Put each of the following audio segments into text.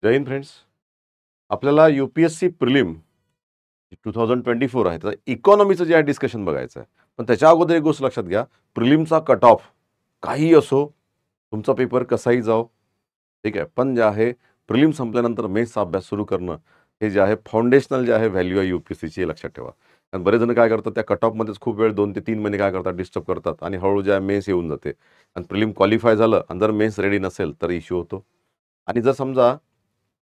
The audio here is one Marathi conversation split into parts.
जय हिंद फ्रेंड्स. आपल्याला यूपीएससी प्रिलिम 2024 आहे तर इकॉनॉमीचं जे आहे डिस्कशन बघायचं आहे. पण त्याच्या अगोदर एक गोष्ट लक्षात घ्या, प्रिलिमचा कट ऑफ काही असो, तुमचा पेपर कसाही जाओ, ठीक आहे. पण जे आहे प्रिलिम संपल्यानंतर मेन्सचा अभ्यास सुरू करणं हे जे आहे फाउंडेशनल जे आहे व्हॅल्यू आहे यूपीएससीची, हे लक्षात ठेवा. कारण बरेच जण काय करतात, त्या कट ऑफमध्येच खूप वेळ 2 ते 3 महिने काय करतात, डिस्टर्ब करतात आणि हळूहळू जे आहे मेन्स येऊन जाते आणि प्रिलिम क्वालिफाय झालं आणि जर मेन्स रेडी नसेल तर इश्यू होतो. आणि जर समजा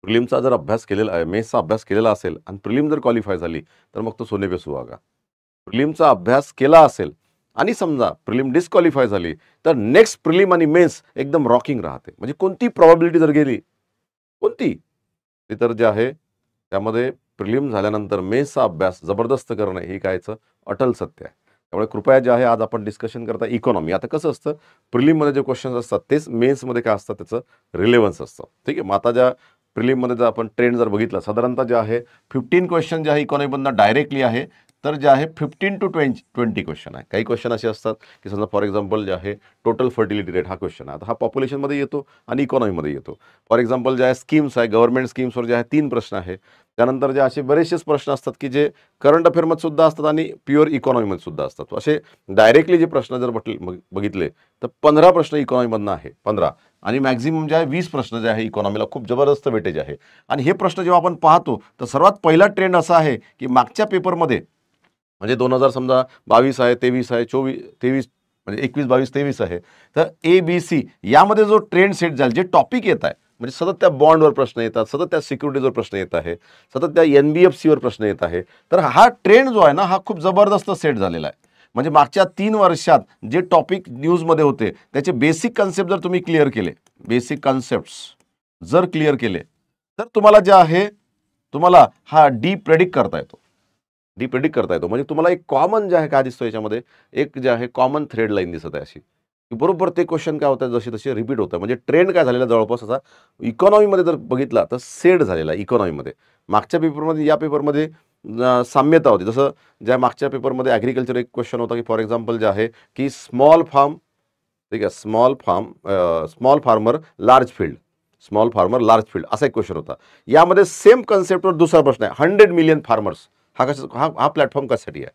प्रिलिमचा जर अभ्यास केलेला आहे, मेन्सचा अभ्यास केलेला असेल आणि प्रिलिम जर क्वालिफाय झाली, तर मग तो सोने पे सुहागा. प्रिलिमचा अभ्यास केला असेल आणि समजा प्रिलिम डिस्क्वालिफाय झाली, तर नेक्स्ट प्रिलिम आणि मेन्स एकदम रॉकिंग राहते. म्हणजे कोणती प्रॉबिलिटी जर गेली, कोणती, ते तर जे आहे त्यामध्ये प्रिलिम झाल्यानंतर मेन्सचा अभ्यास जबरदस्त करणं हे कायचं अटल सत्य आहे. त्यामुळे कृपया जे आहे आज आपण डिस्कशन करता इकॉनॉमी. आता कसं असतं, प्रिलिममध्ये जे क्वेश्चन्स असतात तेच मेन्समध्ये काय असतं, त्याचं रिलेव्हन्स असतं. ठीक आहे. मग आता ज्या प्रिलिममध्ये जर आपण ट्रेंड जर बघितला, साधारणतः जे आहे 15 क्वेश्चन जे आहे इकॉनॉमीमधनं डायरेक्टली आहे, तर जे आहे 15 to 20 क्वेश्चन आहे. काही क्वेश्चन असे असतात की समजा फॉर एक्झाम्पल जे आहे टोटल फर्टिलिटी रेट हा क्वेश्चन आहे. आता हा पॉप्युलेशनमध्ये येतो आणि इकॉनॉमीमध्ये येतो. फॉर एक्झाम्पल जे आहे स्कीम्स आहे, गव्हर्नमेंट स्कीम्सवर जे आहे 3 प्रश्न आहे. त्यानंतर जे असे बरेचसेच प्रश्न असतात की जे करंट अफेअरमध्ये सुद्धा असतात आणि प्युअर इकॉनॉमीमध्ये सुद्धा असतात. असे डायरेक्टली जे प्रश्न जर बघितले तर 15 प्रश्न इकॉनॉमीमधनं आहे, 15. आणि मॅक्झिमम जे आहे 20 प्रश्न जे आहे इकॉनॉमीला खूप जबरदस्त वेटेज आहे. आणि हे प्रश्न जेव्हा आपण पाहतो तर सर्वात पहिला ट्रेंड असा आहे की मागच्या पेपरमध्ये, म्हणजे 2000 समजा 22 आहे, 23 आहे, 23 म्हणजे 21, 22, 23 आहे, तर ABC यामध्ये जो ट्रेंड सेट झाला, जे टॉपिक येत आहे, म्हणजे सतत त्या बॉन्डवर प्रश्न येतात, सतत त्या सिक्युरिटीजवर प्रश्न येत आहे, सतत त्या NBFCवर प्रश्न येत आहे. तर हा ट्रेंड जो आहे ना, हा खूप जबरदस्त सेट झालेला आहे. म्हणजे मागच्या 3 वर्षात जे टॉपिक न्यूजमध्ये होते त्याचे बेसिक कन्सेप्ट जर तुम्ही क्लिअर केले, बेसिक कन्सेप्ट जर क्लिअर केले, तर तुम्हाला जे आहे तुम्हाला हा प्रेडिक्ट करता येतो. प्रेडिक्ट करता येतो. म्हणजे तुम्हाला एक कॉमन जे आहे काय दिसतो याच्यामध्ये, एक जे आहे कॉमन थ्रेड लाईन दिसत आहे अशी, की बरोबर ते क्वेश्चन काय होतात जसे तसे रिपीट होतं. म्हणजे ट्रेंड काय झालेला जवळपास असा इकॉनॉमीमध्ये जर बघितला तर सेट झालेला इकॉनॉमीमध्ये. मागच्या पेपरमध्ये या पेपरमध्ये साम्यता होती. जसं ज्या मागच्या पेपरमध्ये ॲग्रिकल्चर एक क्वेश्चन होता की फॉर एक्झाम्पल जे आहे की स्मॉल फार्म, ठीक आहे, small farmer large field, small farmer large field असा एक क्वेश्चन होता. यामध्ये सेम कन्सेप्टवर दुसरा प्रश्न आहे, 100 मिलियन फार्मर्स. हा प्लॅटफॉर्म कशासाठी आहे,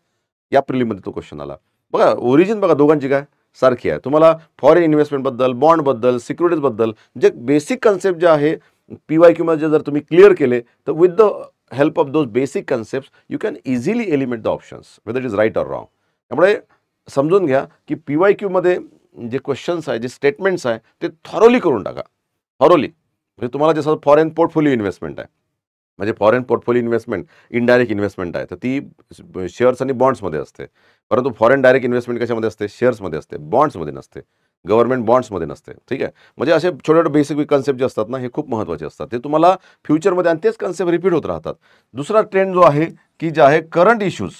या प्रिलिममध्ये तो क्वेश्चन आला. बघा ओरिजिन बघा दोघांची काय सारखी आहे. तुम्हाला फॉरेन इन्व्हेस्टमेंटबद्दल, बॉन्डबद्दल, सिक्युरिटीजबद्दल जे बेसिक कन्सेप्ट जे आहे PYQ मध्ये जर तुम्ही क्लिअर केले, तर with the help of those basic concept you can easily eliminate the options whether it is right or wrong. त्यामुळे समजून घ्या की PYQ मध्ये जे क्वेश्चन्स आहे, जे स्टेटमेंट्स आहे, ते थॉरोली करून टाका. थॉरोली म्हणजे तुम्हाला जसं फॉरेन पोर्टफोलिओ इन्व्हेस्टमेंट आहे, म्हणजे foreign portfolio investment indirect investment आहे, तर ती शेअर्स आणि बॉन्ड्समध्ये असते. परंतु फॉरेन डायरेक्ट इन्व्हेस्टमेंट कशामध्ये असते, शेअर्समध्ये असते, बॉन्ड्समध्ये नसते, गव्हर्नमेंट बॉन्ड्समध्ये नसते. ठीक आहे. म्हणजे असे छोटे छोटे बेसिक कन्सेप्ट जे असतात ना, हे खूप महत्त्वाचे असतात. ते तुम्हाला फ्युचरमध्ये आणि तेच कन्सेप्ट रिपीट होत राहतात. दुसरा ट्रेंड जो आहे की जे आहे करंट इश्यूज,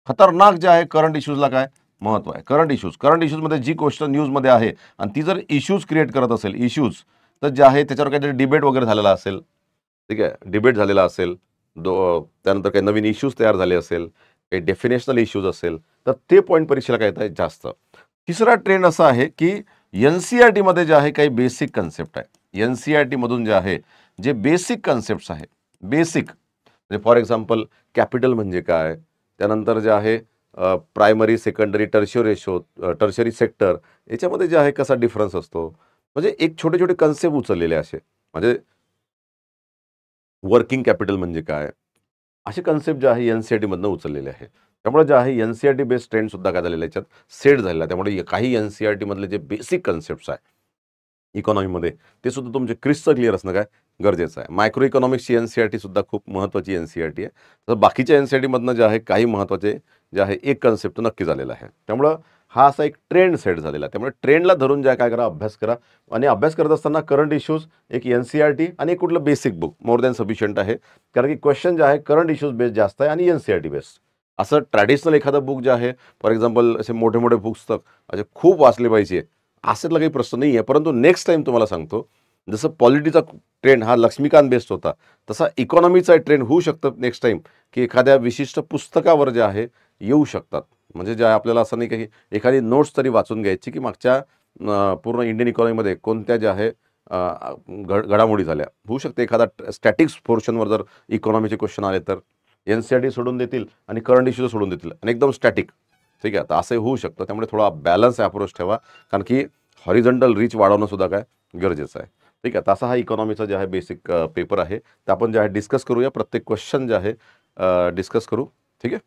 खतरनाक जे आहे करंट इश्यूजला काय महत्त्व आहे. करंट इश्यूजमध्ये जी गोष्ट न्यूजमध्ये आहे आणि ती जर इश्यूज क्रिएट करत असेल, इश्यूज, तर जे आहे त्याच्यावर काहीतरी डिबेट वगैरे झालेला असेल, ठीक आहे, डिबेट झालेला असेल, त्यानंतर काही नवीन इश्यूज तयार झाले असेल, काही डेफिनेशनल इश्यूज असेल, तर ते पॉईंट परीक्षेला काय येत आहे जास्त. तिसरा ट्रेंड असा आहे की NCERT मध्ये जे आहे काही बेसिक कन्सेप्ट आहे, NCERT मधून जे आहे जे बेसिक कन्सेप्ट आहे, बेसिक म्हणजे फॉर एक्झाम्पल कॅपिटल म्हणजे काय, त्यानंतर जे आहे प्रायमरी, सेकंडरी, टर्शरी सेक्टर, याच्यामध्ये जे आहे कसा डिफरन्स असतो, म्हणजे एक छोटे छोटे कन्सेप्ट उचललेले असे, म्हणजे वर्किंग कॅपिटल म्हणजे काय, असे कन्सेप्ट जे आहे NCERT मधनं उचललेले आहे. त्यामुळे जे आहे NCERT बेस्ड ट्रेंड सुद्धा काय झालेला याच्यात सेट झालेला आहे. त्यामुळे काही NCERT मधले जे बेसिक कन्सेप्ट्स आहे इकॉनॉमीमध्ये, ते सुद्धा तुमचे क्रिस्टल क्लिअर असणं काय गरजेचं आहे. मायक्रो इकॉनॉमिक्सची NCERT सुद्धा खूप महत्त्वाची NCERT आहे. तर बाकीच्या NCERT मधनं जे आहे काही महत्त्वाचे जे आहे एक कन्सेप्ट नक्की झालेला आहे. त्यामुळं हा असा एक ट्रेंड सेट झालेला आहे. त्यामुळे ट्रेंडला धरून जे काय करा, अभ्यास करा. आणि अभ्यास करत असताना करंट इश्यूज, एक NCERT आणि एक कुठलं basic book more than sufficient आहे. कारण की क्वेश्चन जे आहे करंट इश्यूज बेस्ड जास्त आहे आणि NCERT बेस्ड. असं ट्रॅडिशनल एखादं बुक जे आहे, फॉर एक्झाम्पल असे मोठे मोठे पुस्तक असे खूप वाचले पाहिजे असेतला काही प्रश्न नाही आहे. परंतु नेक्स्ट टाइम तुम्हाला सांगतो, जसं पॉलिटीचा ट्रेंड हा लक्ष्मीकांत बेस्ड होता, तसा इकॉनॉमीचा ट्रेंड होऊ शकतं नेक्स्ट टाइम, की एखाद्या विशिष्ट पुस्तकावर जे आहे येऊ शकतात. म्हणजे जे आपल्याला असं नाही की एखादी नोट्स तरी वाचून घ्यायची की मागच्या पूर्ण इंडियन इकॉनॉमीमध्ये कोणत्या ज्या आहे घडामोडी झाल्या, होऊ शकते एखादा स्टॅटिक्स पोर्शनवर जर इकॉनॉमीचे क्वेश्चन आले तर NCERT सोडून देतील आणि करंट इश्यूज सोडून देतील आणि एकदम स्टॅटिक, ठीक आहे. तर असं होऊ शकतं. त्यामुळे थोडा बॅलन्स अप्रोच ठेवा, कारण की हॉरिझॉन्टल रीच वाढवणं सुद्धा काय गरजेचं आहे, ठीक आहे. तसा हा इकॉनॉमीचा जे आहे बेसिक पेपर आहे, तर आपण जे आहे डिस्कस करूया, प्रत्येक क्वेश्चन जे आहे डिस्कस करू, ठीक आहे.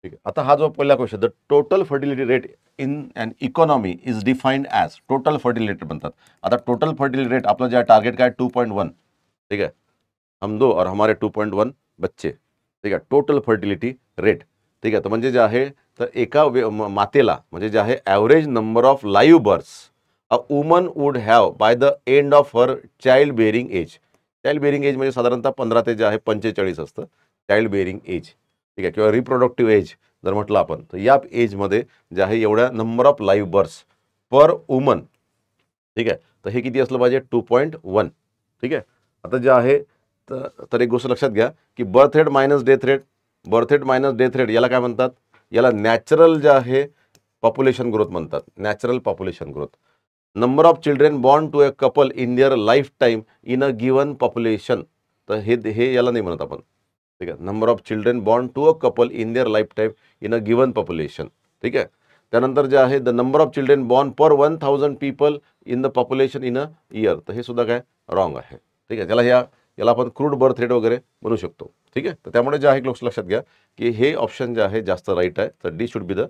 ठीक आहे. आता हा जो पहिला question, the total fertility rate in an economy is defined as, total fertility म्हणतात. आता टोटल फर्टिलिटी रेट आपलं जे आहे टार्गेट काय 2.1, ठीक आहे. हम दो और हमारे 2.1 बच्चे, ठीक आहे. टोटल फर्टिलिटी रेट, ठीक आहे. तर म्हणजे जे आहे तर एका मातेला म्हणजे जे आहे average number of live births a woman would have by the end of her child bearing age. Child bearing age म्हणजे साधारणतः 15 ते जे आहे 45 असतं चाइल्ड बेअरिंग एज, ठीक आहे, किंवा रिप्रोडक्टिव्ह एज जर म्हटलं आपण, तर या एजमध्ये जे आहे एवढ्या number of live births per woman, ठीक आहे. तर हे किती असलं पाहिजे 2.1, ठीक आहे. आता जे आहे तर एक गोष्ट लक्षात घ्या की birth rate minus death rate, birth rate minus death rate याला काय म्हणतात, याला नॅचरल जे आहे पॉप्युलेशन ग्रोथ म्हणतात, natural population growth. Number of children born to a couple in their life time in a given population, तर हे याला नाही म्हणत आपण, ठीक आहे. Number of children born to a couple in their life time in a given population, ठीक आहे. त्यानंतर जे आहे the number of children born per 1000 people in the population in a year, तर हे सुद्धा काय रॉंग आहे, ठीक आहे. याला आपण क्रूड बर्थ रेट वगैरे म्हणू शकतो, ठीक आहे. तर त्यामुळे जे आहे लक्षात घ्या की हे ऑप्शन जे आहे जास्त राईट आहे, तर D should be the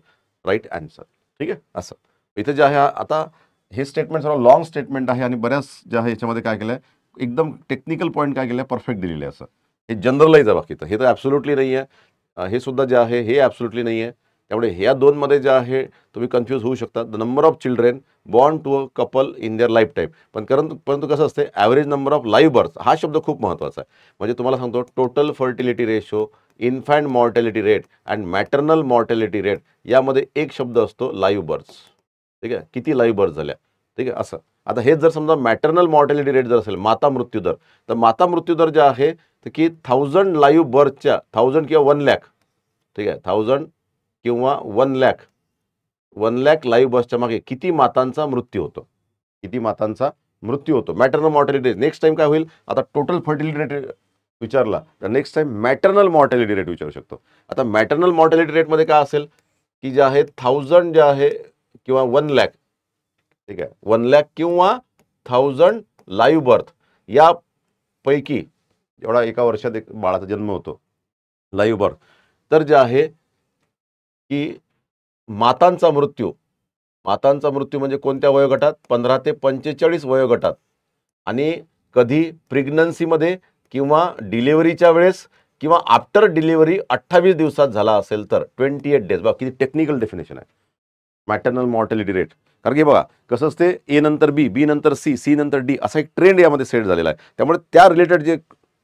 right answer, ठीक आहे. असं इथे जे आहे आता हे स्टेटमेंट सर्व लॉंग स्टेटमेंट आहे आणि बऱ्याच जे आहे याच्यामध्ये काय केलं आहे एकदम टेक्निकल पॉईंट काय केलं आहे परफेक्ट दिलेले आहे. असं हे जनरलाइज आहे, बाकी तर हे तर ॲब्सोल्युटली नाही आहे, हे सुद्धा जे आहे हे ॲब्सोल्युटली नाही आहे. त्यामुळे ह्या दोनमध्ये जे आहे तुम्ही कन्फ्यूज होऊ शकता. The number of children born to a couple in their life time, परंतु कसं असते average number of live birth हा शब्द खूप महत्त्वाचा आहे. म्हणजे तुम्हाला सांगतो total fertility ratio, infant mortality rate and maternal mortality rate, यामध्ये एक शब्द असतो लाईव्ह बर्थ्स, ठीक आहे. किती लाईव्ह बर्थ झाल्या, ठीक आहे. असं आता हेच जर समजा मॅटर्नल मॉर्टॅलिटी रेट जर असेल, माता मृत्यूदर, तर माता मृत्यूदर जे आहे तर की 1000 लाईव्ह बर्थच्या 1000 किंवा 1 लाख, ठीक आहे, 1000 किंवा 1 लाख, 1 लाख लाईव्ह बर्थच्या मागे किती मातांचा मृत्यू होतो, किती मातांचा मृत्यू होतो. Maternal mortality rate next time काय होईल, आता टोटल फर्टिलिटी रेट विचारला तर next time maternal mortality rate विचारू शकतो. आता मॅटर्नल मॉर्टॅलिटी रेटमध्ये काय असेल की जे आहे 1000 जे आहे किंवा 1 लाख, ठीक आहे, 1 लाख किंवा 1000 लाईव्ह बर्थ यापैकी एवढा एका वर्षात एक बाळाचा जन्म होतो लाईव्ह बर्थ, तर जे आहे की मातांचा मृत्यू म्हणजे कोणत्या वयोगटात 15 ते 45 वयोगटात, आणि कधी प्रेग्नन्सीमध्ये किंवा डिलिव्हरीच्या वेळेस किंवा आफ्टर डिलिव्हरी 28 दिवसात झाला असेल तर 28 डेज. बघा किती टेक्निकल डेफिनेशन आहे मॅटर्नल मॉर्टॅलिटी रेट. कारण की बघा कसं असते ए नंतर बी, बी नंतर सी, सी नंतर डी, असा एक ट्रेंड यामध्ये सेट झालेला आहे. त्यामुळे त्या रिलेटेड जे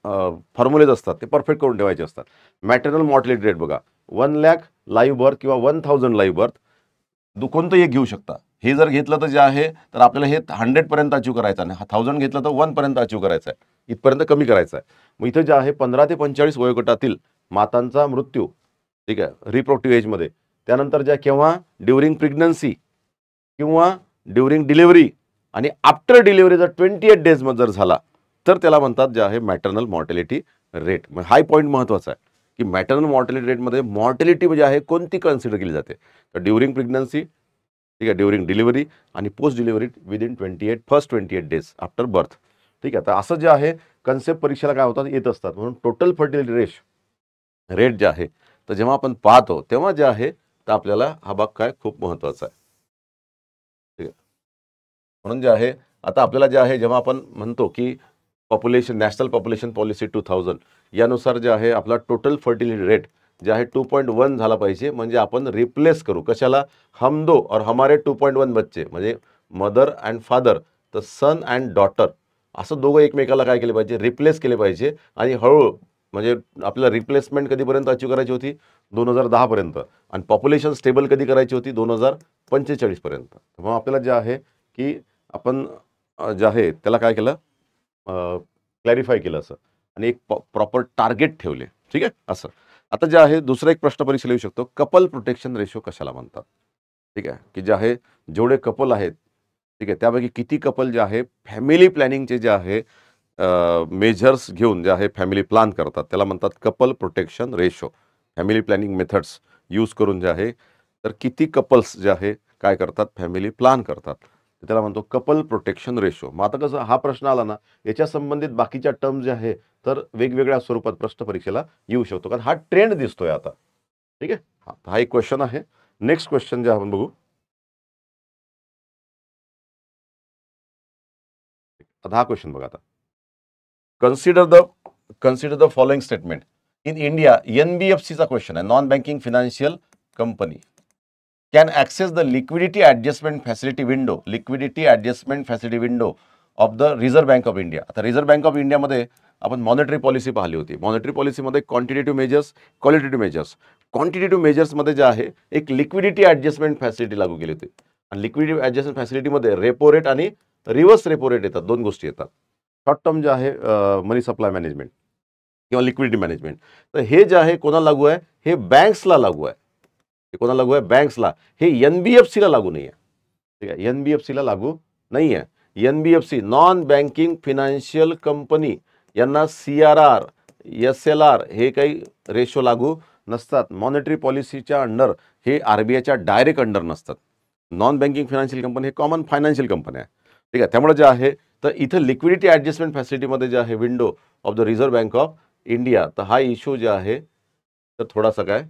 फॉर्म्युलेज असतात ते परफेक्ट करून ठेवायचे असतात. मॅटर्नल मॉर्टॅलिटी रेट बघा 1 लाख लाईव्ह बर्थ किंवा 1000 लाईव्ह बर्थ कोणतं एक घेऊ शकता. हे जर घेतलं तर जे आहे तर आपल्याला हे 100 पर्यंत अचीव करायचं आहे, 1000 घेतलं तर 1 पर्यंत अचीव करायचं आहे, इथपर्यंत कमी करायचं आहे. मग इथं जे आहे 15 ते 45 वयोगटातील मातांचा मृत्यू, ठीक आहे, रिप्रोडक्टिव्ह एजमध्ये, त्यानंतर ज्या केव्हा ड्युरिंग प्रेग्नन्सी किंवा ड्युरिंग डिलिव्हरी आणि आफ्टर डिलिव्हरी जर 28 डेजमध्ये जर झाला तर त्याला म्हणतात जे आहे मॅटर्नल मॉर्टॅलिटी रेट. मग हा पॉईंट महत्त्वाचा आहे की मॅटर्नल मॉर्टॅलिटी रेटमध्ये मॉर्टॅलिटी म्हणजे आहे कोणती कन्सिडर केली जाते, तर ड्युरिंग प्रेग्नन्सी, ठीक आहे, ड्युरिंग डिलिव्हरी आणि post delivery within 28 days after birth, ठीक आहे. तर असं जे आहे कन्सेप्ट परीक्षेला काय होतात येत असतात. म्हणून टोटल फर्टिलिटी रेट जे आहे तर जेव्हा आपण पाहतो तेव्हा जे आहे तर आपल्याला हा भाग काय खूप महत्त्वाचा आहे, ठीक आहे. म्हणून जे आहे आता आपल्याला जे आहे जेव्हा आपण म्हणतो की पॉप्युलेशन नॅशनल पॉप्युलेशन पॉलिसी 2000 यानुसार जे आहे आपला टोटल फर्टिलिटी रेट जे आहे 2.1 झाला पाहिजे. म्हणजे आपण रिप्लेस करू कशाला, हम दो और हमारे 2.1 बच्चे, म्हणजे मदर अँड फादर, तर सन अँड डॉटर, असं दोघं एकमेकाला काय केले पाहिजे रिप्लेस केले पाहिजे. आणि हळूहळू म्हणजे आपल्याला रिप्लेसमेंट कधीपर्यंत अचीव करायची होती 2010 पर्यंत, आणि पॉप्युलेशन स्टेबल कधी करायची होती 2045 पर्यंत. मग आपल्याला जे आहे की आपण जे आहे त्याला काय केलं क्लॅरिफाय केलं असं, आणि एक प्रॉपर टार्गेट ठेवले, ठीक आहे. असं आता जे आहे दुसरा एक प्रश्न परीक्षेला येऊ शकतो, कपल प्रोटेक्शन रेशो कशाला म्हणतात, ठीक आहे, की जे आहे जेवढे कपल आहेत ठीक आहे. त्यापैकी किती कपल जे आहे फॅमिली प्लॅनिंगचे जे आहे मेजर्स घेऊन जे आहे फॅमिली प्लॅन करतात, त्याला म्हणतात couple protection ratio. Family planning methods use करून जे आहे, तर किती कपल्स जे आहे काय करतात, फॅमिली प्लॅन करतात, त्याला म्हणतो कपल प्रोटेक्शन रेशो. मग आता कसं हा प्रश्न आला ना, याच्या संबंधित बाकीच्या टर्म जे आहे तर वेगवेगळ्या स्वरूपात प्रश्न परीक्षेला येऊ शकतो, कारण हा ट्रेंड दिसतोय आता. ठीक आहे. हा एक क्वेश्चन आहे. नेक्स्ट क्वेश्चन जे आपण बघू. आता हा क्वेश्चन बघा. आता consider the following statement. In India एनबीएफसीचा क्वेश्चन आहे, non banking financial company can access the liquidity adjustment facility window of the Reserve Bank of India. आता रिझर्व्ह बँक ऑफ इंडियामध्ये आपण मॉनिटरी पॉलिसी पाहिली होती. मॉनिटरी पॉलिसीमध्ये quantitative measures, qualitative measures. Quantitative मेजर्समध्ये जे आहे एक लिक्विडिटी ॲडजस्टमेंट फॅसिलिटी लागू केली होती. आणि लिक्विडिटी ॲडजस्टमेंट फॅसिलिटीमध्ये रेपो रेट आणि रिव्हर्स रेपो रेट येतात, दोन गोष्टी येतात. शॉर्ट टर्म जे आहे मनी सप्लाय मॅनेजमेंट किंवा लिक्विडिटी मॅनेजमेंट, तर हे जे आहे कोणाला लागू आहे, हे बँक्सला लागू आहे. हे कोणाला लागू आहे, बँक्सला. हे एनबीएफसीला लागू नाही आहे. ठीक आहे, एनबीएफसीला लागू नाही आहे. NBFC non banking financial company यांना CRR SLR हे काही रेशो लागू नसतात. मॉनिटरी पॉलिसीच्या अंडर हे RBIच्या डायरेक्ट अंडर नसतात. नॉन बँकिंग फायनान्शियल कंपनी हे कॉमन फायनान्शियल कंपनी आहे. ठीक आहे. त्यामुळे जे आहे तर इथं लिक्विडिटी ॲडजस्टमेंट फॅसिलिटीमध्ये जे आहे window of the Reserve Bank of India, तर हा इश्यू जे आहे तर थोडासा काय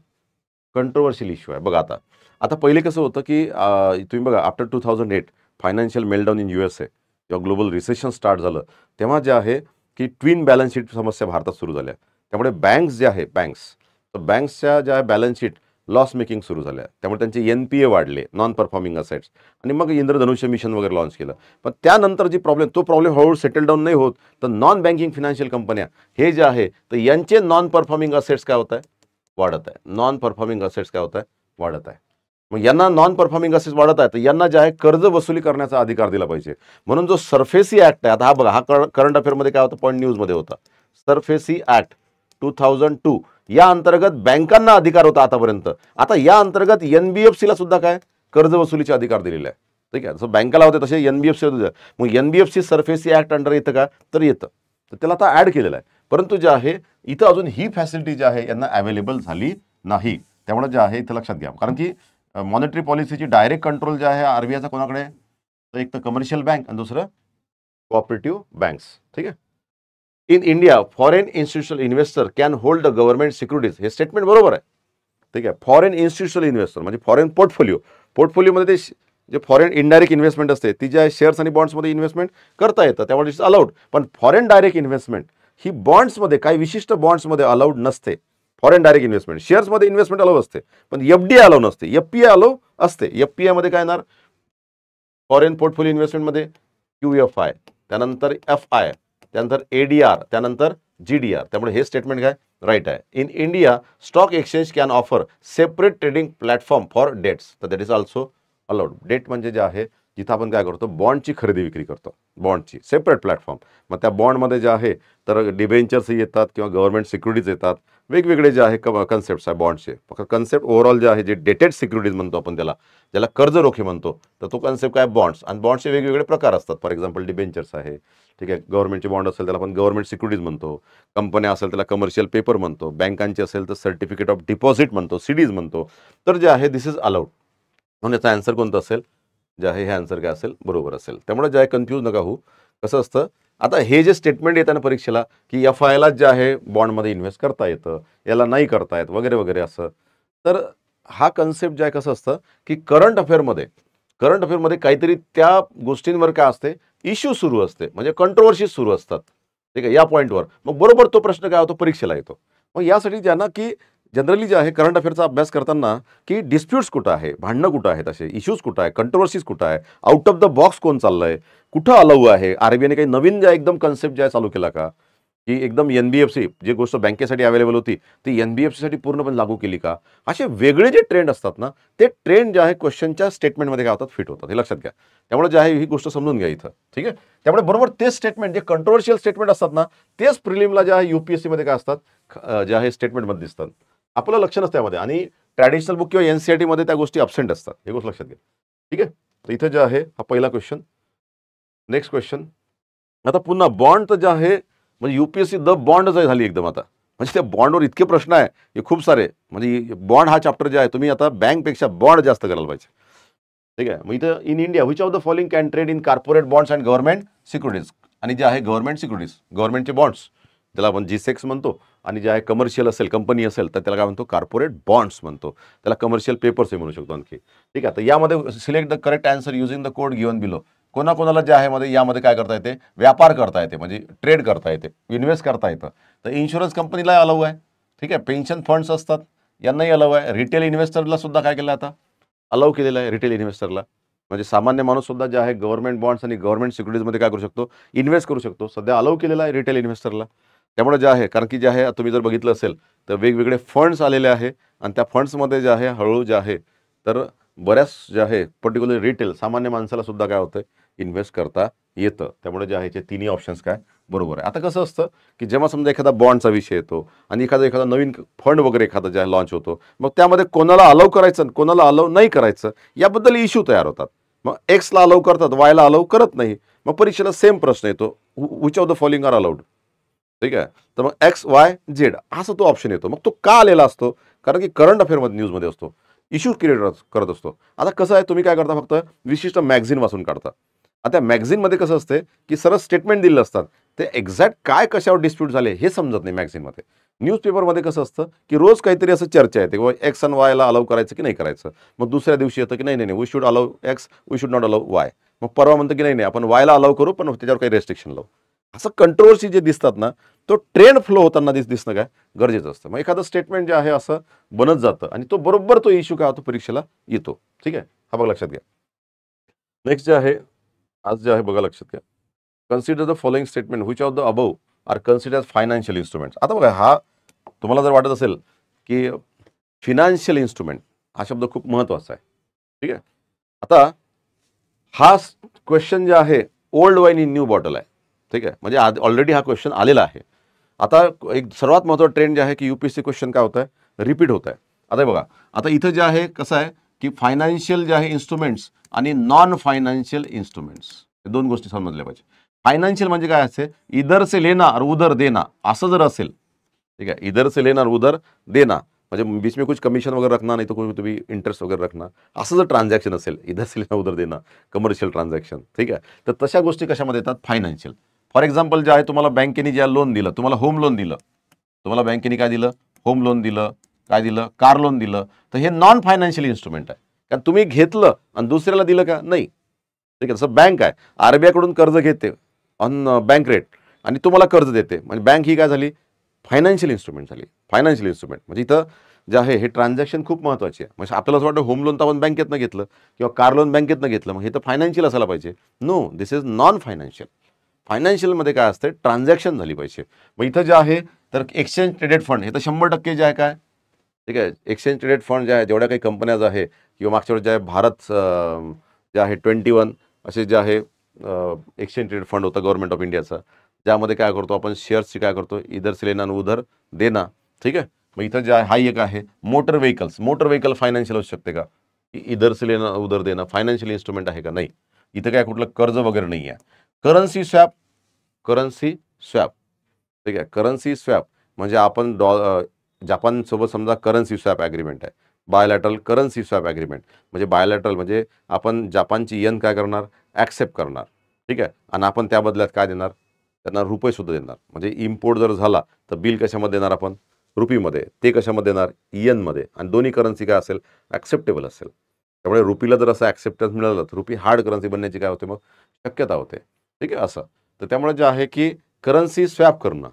कंट्रोवर्शियल इश्यू आहे. बघा आता आता पहिले कसं होतं की तुम्ही बघा आफ्टर 2008 फायनान्शियल मेल्टडाऊन इन USA जेव्हा ग्लोबल रिसेशन स्टार्ट झालं, तेव्हा जे आहे की ट्विन बॅलन्स शीट समस्या भारतात सुरू झाल्या. त्यामुळे बँक्स जे आहे तर बँक्सच्या ज्या बॅलन्स शीट लॉस मेकिंग सुरू झाल्या. त्यामुळे त्यांचे NPA वाढले, नॉन परफॉर्मिंग असेट्स. आणि मग इंद्रधनुष्य मिशन वगैरे लॉन्च केलं. पण त्यानंतर जी तो प्रॉब्लेम हळूहळू सेटल डाऊन नाही होत, तर नॉन बँकिंग फायनान्शियल कंपन्या हे जे आहे तर यांचे नॉन परफॉर्मिंग असेट्स काय होत आहे, वाढत आहे. नॉन परफॉर्मिंग असेट्स काय होत आहे, वाढत आहे. मग यांना नॉन परफॉर्मिंग असेट्स वाढत आहे, तर यांना जे आहे कर्ज वसुली करण्याचा अधिकार दिला पाहिजे. म्हणून जो सरफेसी ऍक्ट आहे, आता हा बघा, हा करंट अफेअरमध्ये काय होतं, पॉईंट न्यूजमध्ये होता. सरफेसी ऍक्ट 2002 या अंतर्गत बँकांना अधिकार होता आतापर्यंत. आता या अंतर्गत एनबीएफसीला सुद्धा काय कर्ज वसुलीचे अधिकार दिलेले आहे. ठीक आहे. जसं बँकाला होते तसे एनबीएफसी होते. मग एनबीएफसी सरफेसी ऍक्ट अंडर येतं का, तर येतं. तर त्याला आता ऍड केलेलं आहे. परंतु जे आहे इथं अजून ही फॅसिलिटी जी आहे यांना अवेलेबल झाली नाही. त्यामुळे जे आहे इथं लक्षात घ्या, कारण की मॉनिटरी पॉलिसीची डायरेक्ट कंट्रोल जे आहे RBIचा कोणाकडे, तर एक तर कमर्शियल बँक आणि दुसरं कोऑपरेटिव्ह बँक्स. ठीक आहे. In India foreign institutional investor can hold the government securities. हे स्टेटमेंट बरोबर आहे. ठीक आहे. फॉरेन इन्स्टिट्यूशनल इन्व्हेस्टर म्हणजे फॉरेन पोर्टफोलिओमध्ये ते जे फॉरेन इनडायरेक्ट इन्व्हेस्टमेंट असते ती जे आहे शेअर्स आणि बॉन्ड्समध्ये इन्व्हेस्टमेंट करता येतं, त्यामुळे इट्स अलाउड. पण फॉरेन डायरेक्ट इन्व्हेस्टमेंट ही बॉन्ड्समध्ये, काही विशिष्ट बॉन्ड्समध्ये अलाउड नसते. फॉरेन डायरेक्ट इन्व्हेस्टमेंट शेअर्समध्ये इन्व्हेस्टमेंट अलाउ असते, पण FDI अलाउ नसते. FPI अलाउ असते. FPI मध्ये काय येणार, फॉरेन पोर्टफोलिओ इन्व्हेस्टमेंटमध्ये QFI, त्यानंतर FI, त्यानंतर ADR, त्यानंतर GDR. त्यामुळे हे स्टेटमेंट काय राईट आहे. In India stock exchange can offer separate trading platform for debts, तर that is also allowed. Debt म्हणजे जे आहे जिथं आपण काय करतो, बॉन्डची खरेदी विक्री करतो, बॉन्डची सेपरेट प्लॅटफॉर्म. मग त्या बॉन्डमध्ये जे आहे तर डिबेंचर्स येतात किंवा गव्हर्नमेंट सिक्युरिटीज येतात. वेगवेगळे जे आहे कन्सेप्ट्स आहे बॉन्डचे. फक्त कन्सेप्ट ओव्हरऑल जे आहे जे डेटेड सिक्युरिटीज म्हणतो आपण त्याला, ज्याला कर्ज रोखे म्हणतो, तर तो कन्सेप्ट काय बॉन्ड्स. आणि बॉन्डचे वेगवेगळे प्रकार असतात. फॉर एक्झाम्पल डिबेंचर्स आहे. ठीक आहे. गव्हर्नमेंटचे बॉन्ड असेल त्याला आपण गव्हर्नमेंट सिक्युरिटीज म्हणतो. कंपन्या असेल त्याला कमर्शियल पेपर म्हणतो. बँकांचे असेल तर सर्टिफिकेट ऑफ डिपॉझिट म्हणतो, CDs म्हणतो. तर जे आहे दिस इज अलाउड. म्हणून याचा आन्सर कोणतं असेल, जे आहे हे आन्सर काय असेल, बरोबर असेल. त्यामुळे जे आहे कन्फ्यूज नका होऊ. कसं असतं, आता हे जे स्टेटमेंट येतं ना परीक्षेला की FIला जे आहे बॉन्डमध्ये इन्व्हेस्ट करता येतं, याला नाही करता येत वगैरे वगैरे असं, तर हा कन्सेप्ट जे आहे कसं असतं की करंट अफेअरमध्ये काहीतरी त्या गोष्टींवर काय असते, इश्यू सुरू असते, म्हणजे कंट्रोवर्सी सुरू असतात. ठीक आहे. या पॉईंटवर मग बरोबर तो प्रश्न काय होतो, परीक्षेला येतो. मग यासाठी ज्यांना की जनरली जे आहे करंट अफेअरचा अभ्यास करताना की डिस्प्यूट्स कुठं आहे, भांडणं कुठं आहेत, असे इश्यूज कुठं आहे, कंट्रोवर्सीज कुठं आहे, आउट ऑफ द बॉक्स कोण चाललंय, कुठं अलाऊ आहे, RBIने काही नवीन ज्या एकदम कन्सेप्ट ज्या चालू केला का, की एकदम NBFC जी गोष्ट बँकेसाठी अवेलेबल होती ती NBFCसाठी पूर्णपणे लागू केली का. असे वेगळे जे ट्रेंड असतात ना, ते ट्रेंड जे आहे क्वेश्चनच्या स्टेटमेंटमध्ये काय होतात, फिट होतात. हे लक्षात घ्या. त्यामुळे जे आहे ही गोष्ट समजून घ्या इथं. ठीक आहे. त्यामुळे बरोबर तेच स्टेटमेंट जे कंट्रोवर्शियल स्टेटमेंट असतात ना, तेच प्रिलिमला जे आहे UPSC मध्ये काय असतात, जे आहे स्टेटमेंटमध्ये दिसतात. आपलं लक्ष नसतं त्यामध्ये, आणि ट्रॅडिशनल बुक किंवा NCERT मध्ये त्या गोष्टी अब्सेंट असतात. हे गोष्ट लक्षात घ्या. ठीक आहे. तर इथं जे आहे हा पहिला क्वेश्चन नेक्स्ट क्वेश्चन. आता पुन्हा बॉन्ड तर जे आहे म्हणजे UPSC द बॉन्डच आहे झाली एकदम आता. म्हणजे त्या बॉन्डवर इतके प्रश्न आहे की खूप सारे. म्हणजे बॉन्ड हा चॅप्टर जे आहे तुम्ही आता बँकपेक्षा बॉन्ड जास्त करायला पाहिजे. ठीक आहे. मग इथं in India which of the following can trade in corporate bonds and government securities. आणि जे आहे गव्हर्नमेंट सिक्युरिटीज, गव्हर्नमेंटचे बॉन्ड्स त्याला आपण G-Secs म्हणतो. आणि जे आहे कमर्शियल असेल, कंपनी असेल तर त्याला काय म्हणतो, कॉर्पोरेट बॉन्ड्स म्हणतो. त्याला कमर्शियल पेपर्स म्हणू शकतो आणखी. ठीक आहे. तर यामध्ये select the correct answer using the code given below. कोणाकोणाला जे आहे मध्ये यामध्ये काय करता येते, व्यापार करता येते, म्हणजे ट्रेड करता येते, इन्व्हेस्ट करता येतं. तर इन्शुरन्स कंपनीला अलाऊ आहे. ठीक आहे. पेन्शन फंड्स असतात यांनाही अलाऊ आहे. रिटेल इन्व्हेस्टरला सुद्धा काय केलं आता, अलाऊ केलेलं आहे रिटेल इन्व्हेस्टरला. म्हणजे सामान्य माणूस सुद्धा जे आहे गव्हर्नमेंट बॉन्ड्स आणि गव्हर्नमेंट सिक्युरिटीजमध्ये काय करू शकतो, इन्व्हेस्ट करू शकतो. सध्या अलाऊ केलेला आहे रिटेल इन्व्हेस्टरला. त्यामुळे जे आहे, कारण की जे आहे तुम्ही जर बघितलं असेल तर वेगवेगळे फंड्स आलेले आहे आणि त्या फंड्समध्ये जे आहे हळूहळू जे आहे तर बऱ्याच जे आहे पर्टिक्युलर रिटेल सामान्य माणसाला सुद्धा काय होतं, इन्व्हेस्ट करता येतं. त्यामुळे जे आहे ते तिन्ही ऑप्शन्स काय बरोबर आहे. आता कसं असतं की जेव्हा समजा एखादा बॉन्डचा विषय येतो आणि एखादा नवीन फंड वगैरे एखादा जे आहे लॉन्च होतो, मग त्यामध्ये कोणाला अलाऊ करायचं आणि कोणाला अलाऊ नाही करायचं याबद्दल इश्यू तयार होतात. मग Xला अलाऊ करतात, Yला अलाऊ करत नाही. मग परीक्षेला सेम प्रश्न येतो, which of the following are allowed. ठीक आहे. तर मग XYZ असा तो ऑप्शन येतो. मग तो का आलेला असतो, कारण की करंट अफेअरमध्ये न्यूजमध्ये असतो, इश्यू क्रिएट करत असतो. आता कसं आहे, तुम्ही काय करता, फक्त विशिष्ट मॅगझिन वाचून काढता. आता त्या मॅगझिनमध्ये कसं असते की सरळ स्टेटमेंट दिलेलं असतात, ते एक्झॅक्ट काय कशावर डिस्प्यूट झाले हे समजत नाही मॅगझिनमध्ये. न्यूजपेपरमध्ये कसं असतं की रोज काहीतरी असं चर्चा येते की X आणि Yला अलाऊ करायचं की नाही करायचं. मग दुसऱ्या दिवशी येतं की नाही नाही we should allow X, we should not allow Y. मग परवा म्हणतं की नाही नाही आपण Yला अलाऊ करू पण त्याच्यावर काही रेस्ट्रिक्शन लावू. असं कंट्रोवर्सी जे दिसतात ना, तो ट्रेंड फ्लो होताना दिसणं काय गरजेचं असतं. मग एखादं स्टेटमेंट जे आहे असं बनत जातं आणि तो बरोबर तो इश्यू काय होतो परीक्षेला येतो. ठीक आहे. हा बघा लक्षात घ्या. नेक्स्ट जे आहे आज जे आहे बघा लक्षात घ्या. Consider the following statement which of the above are consider financial instruments. आता बघा, हा तुम्हाला जर वाटत असेल की फिनान्शियल इन्स्ट्रुमेंट हा शब्द खूप महत्त्वाचा आहे. ठीक आहे. आता हा क्वेश्चन जे आहे old wine in new bottle आहे. ठीक आहे. म्हणजे ऑलरेडी हा क्वेश्चन आलेला आहे. आता एक सर्वात महत्त्वाचा ट्रेंड जे आहे की UPSC क्वेश्चन काय होत आहे, रिपीट होत आहे. आता बघा, आता इथं जे आहे कसं आहे की फायनान्शियल जे आहे इन्स्ट्रुमेंट्स आणि नॉन फायनान्शियल इन्स्ट्रुमेंट्स हे दोन गोष्टी समजल्या पाहिजे. फायनान्शियल म्हणजे काय असते, इधर से लेना और उधर देना असं जर असेल. ठीक आहे. इधर से लेना और उधर देना म्हणजे बीच में कुछ कमिशन वगैरे रखना, नाही तर कोणी तुम्ही इंटरेस्ट वगैरे रखना, असं जर ट्रान्झॅक्शन असेल, इधर से लेना उधर देना, कमर्शियल ट्रान्झॅक्शन. ठीक आहे. तर तशा गोष्टी कशामध्ये येतात, फायनान्शियल. फॉर एक्झाम्पल जे आहे तुम्हाला बँकेने ज्या लोन दिलं, तुम्हाला होम लोन दिलं, तुम्हाला बँकेने काय दिलं, होम लोन दिलं, काय दिलं, कार लोन दिलं, तर हे नॉन फायनान्शियल इन्स्ट्रुमेंट आहे. कारण तुम्ही घेतलं आणि दुसऱ्याला दिलं का नाही. ठीक आहे. तसं बँक आहे, RBI कडून कर्ज घेते ऑन बँक रेट आणि तुम्हाला कर्ज देते, म्हणजे बँक ही काय झाली, फायनान्शियल इन्स्ट्रुमेंट झाली. फायनान्शियल इन्स्ट्रुमेंट म्हणजे इथं जे आहे हे ट्रान्झॅक्शन खूप महत्त्वाची आहे. म्हणजे आपल्याला असं वाटतं होम लोन तर आपण बँकेतनं घेतलं किंवा कार लोन बँकेतनं घेतलं, मग हे तर फायनान्शियल असायला पाहिजे. No, this is non financial. फायनान्शियलमध्ये काय असतं, ट्रान्झॅक्शन झाली पाहिजे. मग इथं जे आहे तर एक्सचेंज ट्रेडेड फंड हे तर 100% जे आहे काय. ठीक आहे. एक्सचेंज ट्रेडेड फंड जे आहे जेवढ्या काही कंपन्याज आहे किंवा मागच्या वेळेस जे आहे भारत जे आहे 21 असे जे आहे एक्सचेंज ट्रेडेड फंड होता गव्हर्नमेंट ऑफ इंडियाचा, ज्यामध्ये काय करतो आपण शेअर्सची काय करतो, इधर से लेना उधर देना. ठीक आहे. मग इथं जे आहे हा एक आहे motor vehicles. Motor vehicle financial असू शकते का, इधर से लेना उधर देना फायनान्शियल इन्स्ट्रुमेंट आहे का, नाही. इथं काय कुठलं कर्ज वगैरे नाही आहे. Currency swap, currency swap. ठीक आहे. करन्सी स्वॅप म्हणजे आपण जपानसोबत समजा करन्सी स्वॅप ॲग्रीमेंट आहे, बायोलॅटरल करन्सी स्वॅप ॲग्रीमेंट. म्हणजे बायोलॅटरल म्हणजे आपण जपानची येन काय करणार, ॲक्सेप्ट करणार. ठीक आहे. आणि आपण त्या बदल्यात काय देणार, त्यांना रुपयेसुद्धा देणार. म्हणजे इम्पोर्ट जर झाला तर बिल कशामध्ये देणार आपण, रुपीमध्ये. ते कशामध्ये देणार, येनमध्ये. आणि दोन्ही करन्सी काय असेल, ॲक्सेप्टेबल असेल. त्यामुळे रुपीला जर असं ॲक्सेप्टन्स मिळालं तर रुपी हार्ड करन्सी बनण्याची काय होते मग शक्यता होते. ठीक आहे. असं तर त्यामुळे जे आहे की करन्सी स्वॅप करणं,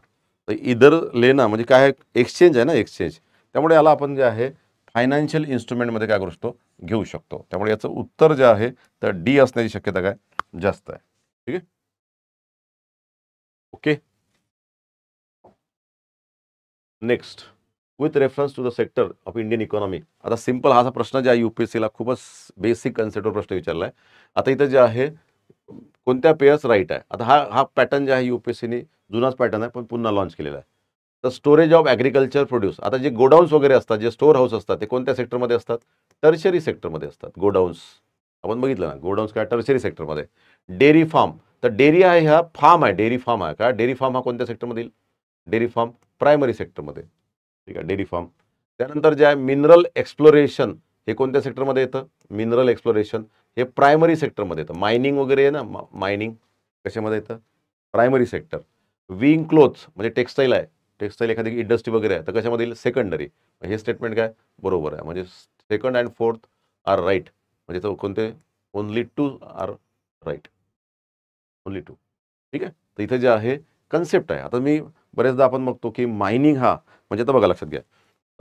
तर इधर लेना म्हणजे काय, एक्सचेंज आहे ना, एक्सचेंज. त्यामुळे याला आपण जे आहे फायनान्शियल इन्स्ट्रुमेंटमध्ये काय करू शकतो, घेऊ शकतो. त्यामुळे याचं उत्तर जे आहे तर D असण्याची शक्यता काय जास्त आहे. ठीक आहे. Okay. Next, with reference to the sector of Indian economy. आता सिंपल हा प्रश्न जे आहे UPSCला खूपच बेसिक कन्सेप्टवर प्रश्न विचारला आहे. आता इथं जे आहे कोणत्या पेयर्स राईट आहे. आता हा पॅटर्न जे आहे UPSCने जुनाच पॅटर्न आहे पण पुन्हा लॉन्च केलेला आहे. तर स्टोरेज ऑफ ॲग्रिकल्चर प्रोड्यूस. आता जे गोडाऊन्स वगैरे असतात, जे स्टोअर हाऊस असतात, ते कोणत्या सेक्टरमध्ये असतात, टर्शरी सेक्टरमध्ये असतात. गोडाऊन्स आपण बघितलं ना, गोडाऊन्स काय टर्शरी सेक्टरमध्ये. डेअरी फार्म तर डेअरी आहे हा फार्म आहे, डेअरी फार्म आहे का, डेअरी फार्म हा कोणत्या सेक्टरमध्ये येईल, डेअरी फार्म प्रायमरी सेक्टरमध्ये, ठीक आहे, डेअरी फार्म. त्यानंतर जे आहे मिनरल एक्सप्लोरेशन हे कोणत्या सेक्टरमध्ये येतं, मिनरल एक्सप्लोरेशन हे प्रायमरी सेक्टरमध्ये येतं. मायनिंग वगैरे आहे ना, मायनिंग कशामध्ये येतं, प्रायमरी सेक्टर. विंग क्लोथ्स म्हणजे टेक्सटाईल आहे, टेक्सटाईल एखादी इंडस्ट्री वगैरे आहे तर कशामध्ये येईल, सेकंडरी. हे स्टेटमेंट काय बरोबर आहे, म्हणजे second and fourth are right, म्हणजे तो कोणते, ओनली 2 आर राईट, ओनली 2. ठीक आहे. तर इथे जे आहे कन्सेप्ट आहे. आता मी बरेचदा आपण बघतो की मायनिंग हा म्हणजे आता बघा लक्षात घ्या,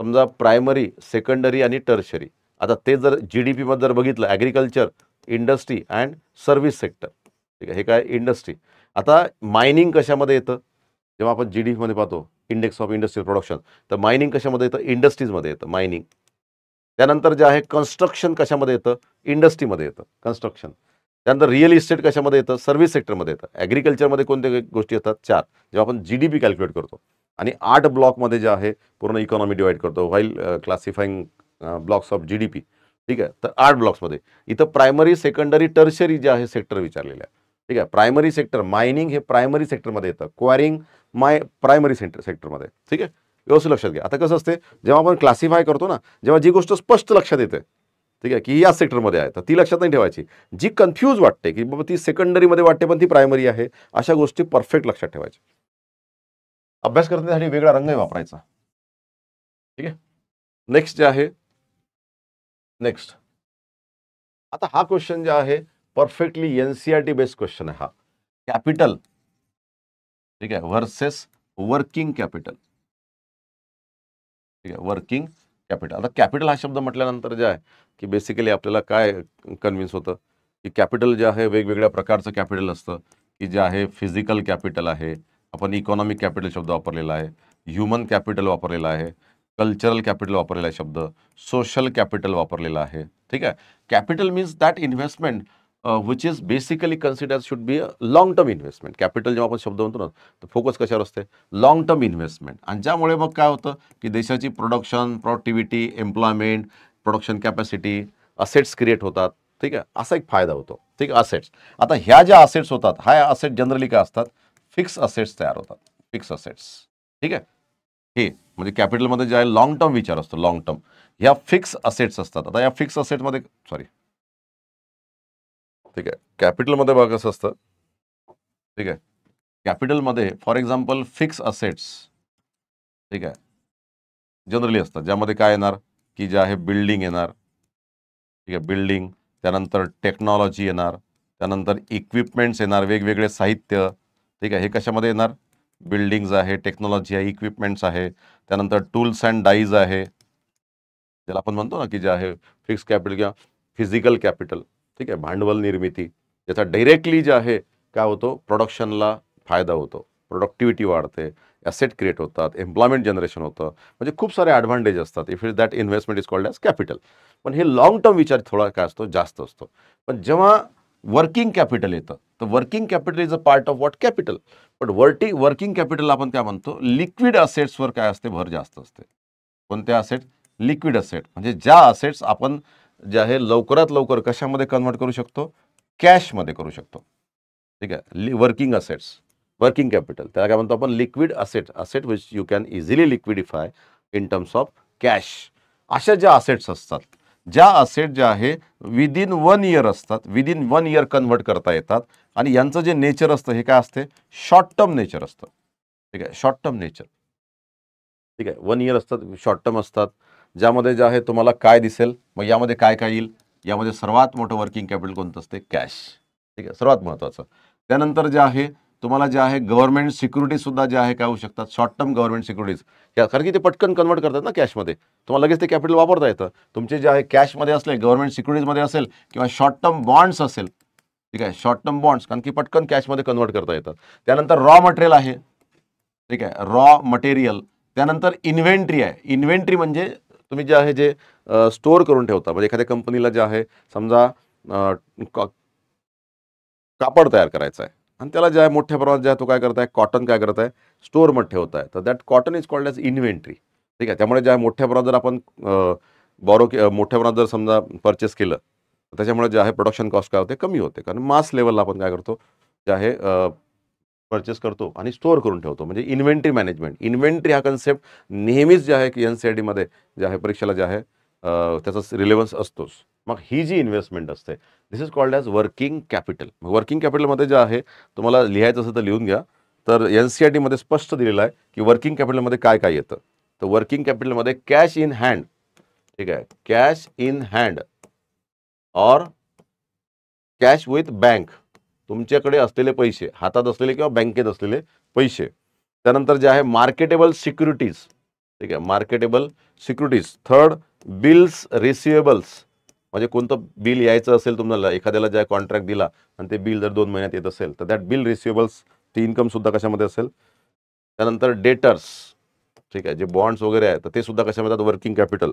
समजा प्रायमरी, सेकंडरी आणि टर्शरी. आता ते जर GDP मध्ये जर बघितलं, agriculture, industry and service sector, ठीक आहे, हे काय इंडस्ट्री. आता मायनिंग कशामध्ये येतं, जेव्हा आपण GDP मध्ये पाहतो इंडेक्स ऑफ इंडस्ट्रियल प्रोडक्शन, तर मायनिंग कशामध्ये येतं, इंडस्ट्रीजमध्ये येतं मायनिंग. त्यानंतर जे आहे कन्स्ट्रक्शन कशामध्ये येतं, इंडस्ट्रीमध्ये येतं कन्स्ट्रक्शन. त्यानंतर रिअल इस्टेट कशामध्ये येतं, सर्व्हिस सेक्टरमध्ये येतं. ॲग्रिकल्चरमध्ये कोणत्या गोष्टी येतात, 4, जेव्हा आपण GDP कॅल्क्युलेट करतो. आणि 8 ब्लॉकमध्ये जे आहे पूर्ण इकॉनॉमी डिवाइड करतो while classifying blocks of GDP. ठीक आहे, तर 8 ब्लॉक्समध्ये इथं प्रायमरी, सेकंडरी, टर्शरी जे आहे सेक्टर विचारलेले आहे. ठीक आहे, प्रायमरी सेक्टर मायनिंग हे प्रायमरी सेक्टरमध्ये येतं, क्वायरिंग प्रायमरी सेक्टरमध्ये. ठीक आहे, व्यवस्थित लक्षात घ्या. आता कसं असते, जेव्हा आपण क्लासिफाय करतो ना, जेव्हा जी गोष्ट स्पष्ट लक्षात येते, ठीक आहे, की या सेक्टरमध्ये आहे, तर ती लक्षात नाही ठेवायची. जी कन्फ्यूज वाटते की बाबा ती सेकंडरीमध्ये वाटते पण ती प्रायमरी आहे, अशा गोष्टी परफेक्ट लक्षात ठेवायच्या. अभ्यास करण्यासाठी वेगळा रंगही वापरायचा. ठीक आहे. नेक्स्ट जे आहे, नेक्स्ट आता हा क्वेश्चन जे आहे परफेक्टली NCERT बेस्ड क्वेश्चन आहे हा. कॅपिटल, ठीक आहे, वर्सेस वर्किंग कॅपिटल. ठीक आहे, वर्किंग कॅपिटल. आता कॅपिटल हा शब्द म्हटल्यानंतर जे आहे की बेसिकली आपल्याला काय कन्व्हिन्स होतं की कॅपिटल जे आहे वेगवेगळ्या प्रकारचं कॅपिटल असतं, की जे आहे फिजिकल कॅपिटल आहे, आपण इकॉनॉमिक कॅपिटल शब्द वापरलेला आहे, ह्युमन कॅपिटल वापरलेला आहे, कल्चरल कॅपिटल वापरलेला आहे शब्द, सोशल कॅपिटल वापरलेला आहे. ठीक आहे, capital means that investment which is basically consider should be a long term investment. Capital जेव्हा आपण शब्द म्हणतो ना, तर फोकस कशावर असते, लॉंग टर्म इन्व्हेस्टमेंट. आणि ज्यामुळे मग काय होतं की देशाची production, productivity, employment, production capacity, assets create होतात. ठीक आहे, असा एक फायदा होतो. ठीक आहे, असेट्स. आता ह्या ज्या असेट्स होतात, ह्या असेट जनरली काय असतात, फिक्स असेट्स तयार होतात, फिक्स असेट्स. ठीक आहे, हे म्हणजे कॅपिटलमध्ये जे आहे लॉंग टर्म विचार असतो, लॉंग टर्म. ह्या फिक्स असेट्स असतात. आता या फिक्स असेटमध्ये सॉरी, ठीक आहे, कॅपिटलमध्ये बघा कसं असतं. ठीक आहे, कॅपिटलमध्ये फॉर एक्झाम्पल फिक्स असेट्स, ठीक आहे, जनरली असतात, ज्यामध्ये काय येणार की जे आहे बिल्डिंग येणार. ठीक आहे, बिल्डिंग, त्यानंतर टेक्नॉलॉजी येणार, त्यानंतर इक्विपमेंट्स येणार, वेगवेगळे साहित्य. ठीक आहे, हे कशामध्ये येणार, बिल्डिंग्ज आहे, टेक्नॉलॉजी आहे, इक्विपमेंट्स आहे, त्यानंतर टूल्स अँड डाईज आहे, ज्याला आपण म्हणतो ना की जे आहे फिक्स कॅपिटल किंवा फिजिकल कॅपिटल. ठीक आहे, भांडवल निर्मिती, ज्याचा डायरेक्टली जे आहे काय होतो, प्रोडक्शनला फायदा होतो, प्रोडक्टिव्हिटी वाढते, ॲसेट क्रिएट होतात, एम्प्लॉयमेंट जनरेशन होतं, म्हणजे खूप सारे ॲडव्हान्टेज असतात. If is that investment is called as capital. पण हे लॉंग टर्म विचार थोडा काय असतो, जास्त असतो. पण जेव्हा वर्किंग कॅपिटल येतं, तर working capital is a part of what, capital. पण वर्किंग कॅपिटल आपण काय म्हणतो, लिक्विड असेट्सवर काय असते, भर जास्त असते. कोणते असेट, लिक्विड असेट, म्हणजे ज्या असेट्स आपण जे आहे लवकरात लवकर कशामध्ये कन्वर्ट करू शकतो, कॅशमध्ये करू शकतो. ठीक आहे, वर्किंग असेट्स, वर्किंग कॅपिटल, त्याला काय म्हणतो आपण, liquid asset, asset which you can easily liquidify in terms of cash. अशा ज्या असेट्स असतात, ज्या असेट ज्या आहे विदिन 1 इयर असतात, विदिन 1 इयर कन्वर्ट करता येतात, आणि यांचं जे नेचर असतं हे काय असते, शॉर्ट टर्म नेचर असतं. ठीक आहे, शॉर्ट टर्म नेचर. ठीक आहे, 1 इयर असतात, शॉर्ट टर्म असतात, ज्यामध्ये जे आहे तुम्हाला काय दिसेल, मग यामध्ये काय काय येईल, यामध्ये सर्वात मोठं वर्किंग कॅपिटल कोणतं असते, कॅश. ठीक आहे, सर्वात महत्त्वाचं. त्यानंतर जे आहे तुम्हाला जे आहे गव्हर्नमेंट सिक्युरिटीज सुद्धा जे आहे काय होऊ शकतात, शॉर्ट टर्म गव्हर्नमेंट सिक्युरिटीज, कारण की ते पटकन कन्वर्ट करतात ना कॅशमध्ये, तुम्हाला लगेच ते कॅपिटल वापरता येतं. तुमचे जे आहे कॅशमध्ये असले, गव्हर्नमेंट सिक्युरिटीजमध्ये असेल, किंवा शॉर्ट टर्म बॉन्ड्स असेल. ठीक आहे, शॉर्ट टर्म बॉन्ड्स, कारण की पटकन कॅशमध्ये कन्वर्ट करता येतात. त्यानंतर रॉ मटेरियल आहे. ठीक आहे, रॉ मटेरियल. त्यानंतर इन्व्हेंटरी आहे. इन्व्हेंटरी म्हणजे तुम्ही जे आहे जे स्टोअर करून ठेवता, म्हणजे एखाद्या कंपनीला जे आहे समजा कापड तयार करायचं आहे, आणि त्याला जे आहे मोठ्या प्रमाणात जे आहे तो काय करत आहे, कॉटन काय करत आहे, स्टोअरमध्ये ठेवत आहे, तर that cotton is called as inventory. ठीक आहे, त्यामुळे जे आहे मोठ्या प्रमाणात जर आपण मोठ्या प्रमाणात जर समजा परचेस केलं, तर त्याच्यामुळे जे आहे प्रोडक्शन कॉस्ट काय होते, कमी होते, कारण मास लेवलला आपण काय करतो, जे आहे परचेस करतो आणि स्टोअर करून ठेवतो, म्हणजे इन्व्हेंटरी मॅनेजमेंट. इन्व्हेंटरी हा कन्सेप्ट नेहमीच जे आहे की NCERT जे आहे परीक्षेला जे आहे त्याचा रिलेव्हन्स असतोच. मग ही जी इन्व्हेस्टमेंट असते, this is called as working capital. Working कॅपिटलमध्ये जे आहे तुम्हाला लिहायचं असेल तर लिहून घ्या. तर NCERT स्पष्ट दिलेलं आहे की वर्किंग कॅपिटलमध्ये काय काय येतं. तर वर्किंग कॅपिटलमध्ये कॅश इन हँड, ठीक आहे, कॅश इन हँड और कॅश विथ बँक, तुमच्याकडे असलेले पैसे, हातात असलेले किंवा बँकेत असलेले पैसे. त्यानंतर जे आहे मार्केटेबल सिक्युरिटीज, ठीक आहे, marketable securities. Third, bills receivables, म्हणजे कोणतं बिल यायचं असेल तुम्हाला, एखाद्याला ज्या कॉन्ट्रॅक्ट दिला आणि ते बिल जर 2 महिन्यात येत असेल तर दॅट बिल रिसिवेबल्स, ती इन्कम सुद्धा कशामध्ये असेल. त्यानंतर डेटर्स, ठीक आहे, जे बॉन्ड्स वगैरे आहे तर ते सुद्धा कशामध्ये वर्किंग कॅपिटल,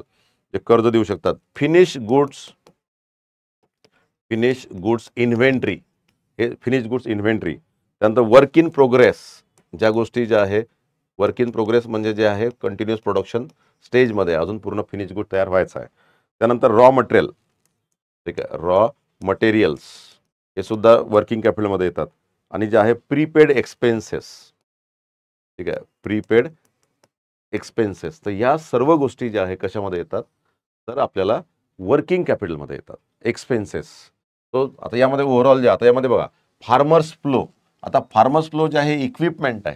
जे कर्ज देऊ शकतात. फिनिश गुड्स इन्व्हेंटरी, हे फिनिश गुड्स इन्व्हेंटरी. त्यानंतर वर्क इन प्रोग्रेस, ज्या गोष्टी ज्या आहे वर्क इन प्रोग्रेस म्हणजे जे आहे कंटिन्युअस प्रोडक्शन स्टेजमध्ये अजून पूर्ण फिनिश गुड तयार व्हायचा आहे. त्यानंतर रॉ मटेरियल, ठीक आहे, रॉ मटेरियल्स हे सुद्धा वर्किंग कॅपिटलमध्ये येतात. आणि जे आहे प्रीपेड एक्सपेन्सेस, ठीक आहे, प्रीपेड एक्सपेन्सेस. तर या सर्व गोष्टी ज्या आहे कशामध्ये येतात तर आपल्याला वर्किंग कॅपिटलमध्ये येतात. एक्सपेन्सेस. तो आता यामध्ये ओव्हरऑल जे आता यामध्ये बघा फार्मर्स फ्लो. आता फार्मर्स फ्लो जे आहे इक्विपमेंट आहे,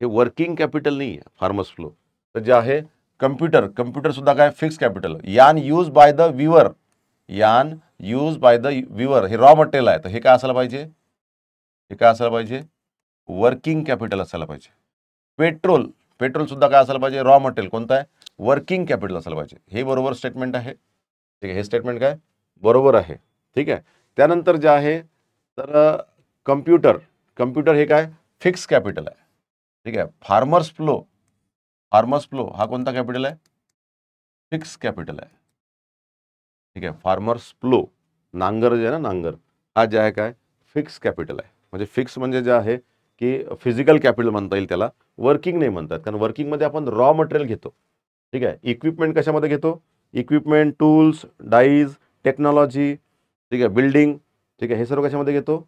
हे वर्किंग कॅपिटल नाही आहे फार्मर्स फ्लो. तर जे आहे कम्प्युटर सुद्धा काय फिक्स कॅपिटल. यान यूज बाय द विवर, यान यूज बाय द विवर हे रॉ मटेरियल आहे, तर हे काय असायला पाहिजे, हे काय असायला पाहिजे, वर्किंग कॅपिटल असायला पाहिजे. पेट्रोल सुद्धा काय असायला पाहिजे, रॉ मटेरियल. कोणतं आहे, वर्किंग कॅपिटल असायला पाहिजे. हे बरोबर स्टेटमेंट आहे, ठीक आहे, हे स्टेटमेंट काय बरोबर आहे, ठीक आहे. त्यानंतर जे आहे तर कम्प्युटर हे काय फिक्स कॅपिटल आहे, ठीक आहे. फार्मर्स फ्लो हा कोणता कॅपिटल आहे, फिक्स कॅपिटल आहे, ठीक आहे. फार्मर्स फ्लो, नांगर जे आहे ना, नांगर हा जे आहे काय फिक्स कॅपिटल आहे. म्हणजे फिक्स म्हणजे जे आहे की फिजिकल कॅपिटल म्हणता येईल त्याला, वर्किंग नाही म्हणतात, कारण वर्किंगमध्ये आपण रॉ मटेरियल घेतो, ठीक आहे. इक्विपमेंट कशामध्ये घेतो, इक्विपमेंट, टूल्स, डाईज, टेक्नॉलॉजी, ठीक आहे, बिल्डिंग, ठीक आहे, हे सर्व कशामध्ये घेतो,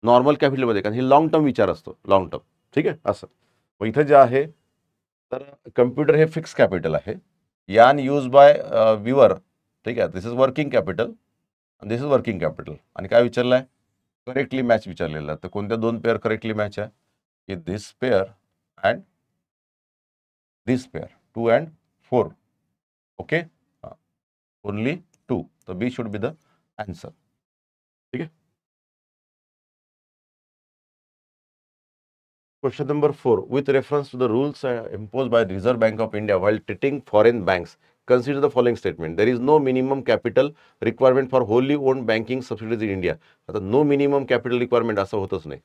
नॉर्मल कॅपिटलमध्ये, कारण हे लॉंग टर्म विचार असतो, लॉंग टर्म, ठीक आहे असं. मग इथं जे आहे तर कम्प्युटर हे फिक्स कॅपिटल आहे. यान यूज बाय विवर, ठीक आहे, this is working capital, this is working capital. आणि काय विचारलं आहे, करेक्टली मॅच विचारलेलं आहे. तर कोणत्या 2 पेअर करेक्टली मॅच आहे, की this pair and this pair, 2 and 4. Okay, only 2. तर B should be the answer, ठीक आहे. Question number 4. With reference to the rules imposed by the Reserve Bank of India while treating foreign banks, consider the following statement. There is no minimum capital requirement for wholly owned banking subsidiaries in India. आता नो मिनिमम कॅपिटल रिक्वायरमेंट असं होतच नाही.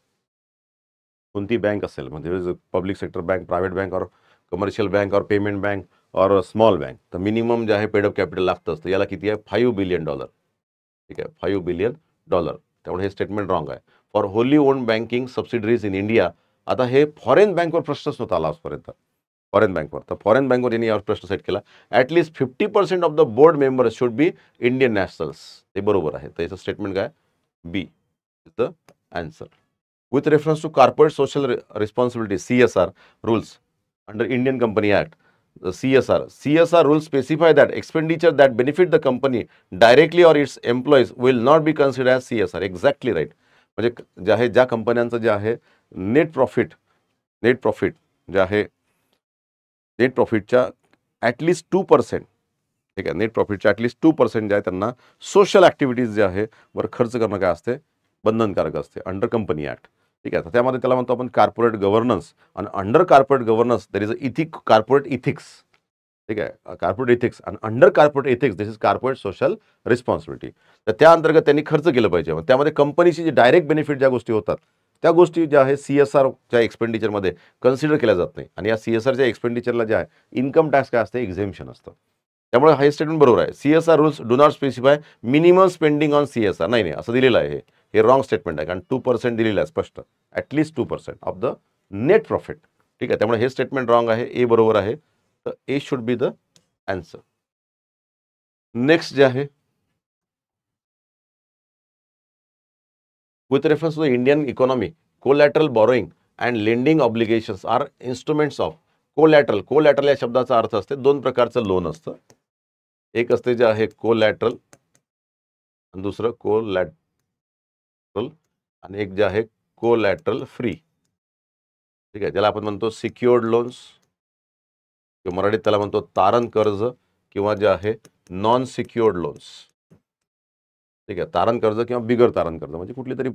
कोणती बँक असेल, म्हणजे public sector bank, private bank, और कमर्शियल बँक, और पेमेंट बँक, और स्मॉल बँक, तर मिनिमम जे आहे पेडअप कॅपिटल लागतं असतं. याला किती आहे, $5 billion, ठीक आहे, $5 billion. त्यामुळे हे स्टेटमेंट रॉंग आहे. For wholly owned banking subsidiaries in India. आता हे फॉरेन बँकवर प्रश्नच नव्हता आला आजपर्यंत, फॉरेन बँकवर. तर फॉरेन बँकवर यांनी यावर प्रश्न सेट केला. At least 50% of the board members should be Indian nationals. ते बरोबर आहे. तर याचं स्टेटमेंट काय, B is the answer. With reference to corporate social responsibility (CSR) rules under Indian Company Act, the CSR rules specify that expenditure that benefit the company directly or its employees will not be considered as CSR. Exactly right. म्हणजे जे आहे ज्या कंपन्यांचं जे आहे नेट प्रॉफिट जे आहे नेट प्रॉफिटच्या ॲटलिस्ट 2%, ठीक आहे, नेट प्रॉफिटच्या ॲटलिस्ट 2% जे आहे त्यांना सोशल ॲक्टिव्हिटीज जे आहे वर खर्च करणं काय असते, बंधनकारक असते अंडर कंपनी ॲक्ट, ठीक आहे. तर त्यामध्ये त्याला म्हणतो आपण कॉर्पोरेट गव्हर्नन्स. आणि under corporate governance there is a corporate ethics, ठीक आहे, कॉर्पोरेट इथिक्स. आणि under corporate ethics this is corporate social responsibility. तर त्या अंतर्गत त्यांनी खर्च केलं पाहिजे. त्यामध्ये कंपनीची जे डायरेक्ट बेनिफिट ज्या गोष्टी होतात त्या गोष्टी ज्या आहे CSRच्या एक्सपेंडिचरमध्ये कन्सिडर केल्या जात नाही. आणि या CSRच्या एक्सपेंडिचरला जे आहे इन्कम टॅक्स काय असते, एक्झेम्पशन असतं. त्यामुळे हा स्टेटमेंट बरोबर आहे. CSR rules do not specify minimum spending on CSR. नाही असं दिलेलं आहे, हे रॉंग स्टेटमेंट आहे. कारण 2% दिलेलं आहे स्पष्ट, at least 2% of the net profit, ठीक आहे. त्यामुळे हे स्टेटमेंट रॉंग आहे. ए बरोबर आहे. तर A should be the answer. Next जे आहे with reference to the Indian economy collateral borrowing and lending obligations are instruments of collateral. Collateral या शब्दाचा अर्थ असते दोन प्रकारचं लोन असतं. एक असते जे आहे कोलॅटरल आणि दुसरं कोलॅटरल आणि एक जे आहे कोलॅटरल फ्री. ठीक आहे, ज्याला आपण म्हणतो सिक्युअर्ड लोन्स किंवा मराठीत त्याला म्हणतो तारण कर्ज किंवा जे आहे नॉन सिक्युअर्ड लोन्स. ठीक आहे, तारण कर्ज किंवा बिगर तारण कर्ज म्हणजे कुठली तरी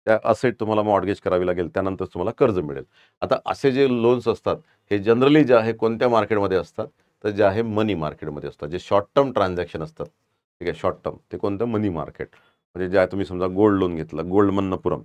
त्या असेट तुम्हाला मॉर्गेज करावी लागेल त्यानंतर तुम्हाला कर्ज मिळेल. आता असे जे लोन्स असतात हे जनरली जे आहे कोणत्या मार्केटमध्ये असतात तर जे आहे मनी मार्केटमध्ये असतात. जे शॉर्ट टर्म ट्रान्झॅक्शन असतात, ठीक आहे, शॉर्ट टर्म ते कोणतं मनी मार्केट. म्हणजे जे आहे तुम्ही समजा गोल्ड लोन घेतलं, गोल्ड मन्नपुरम,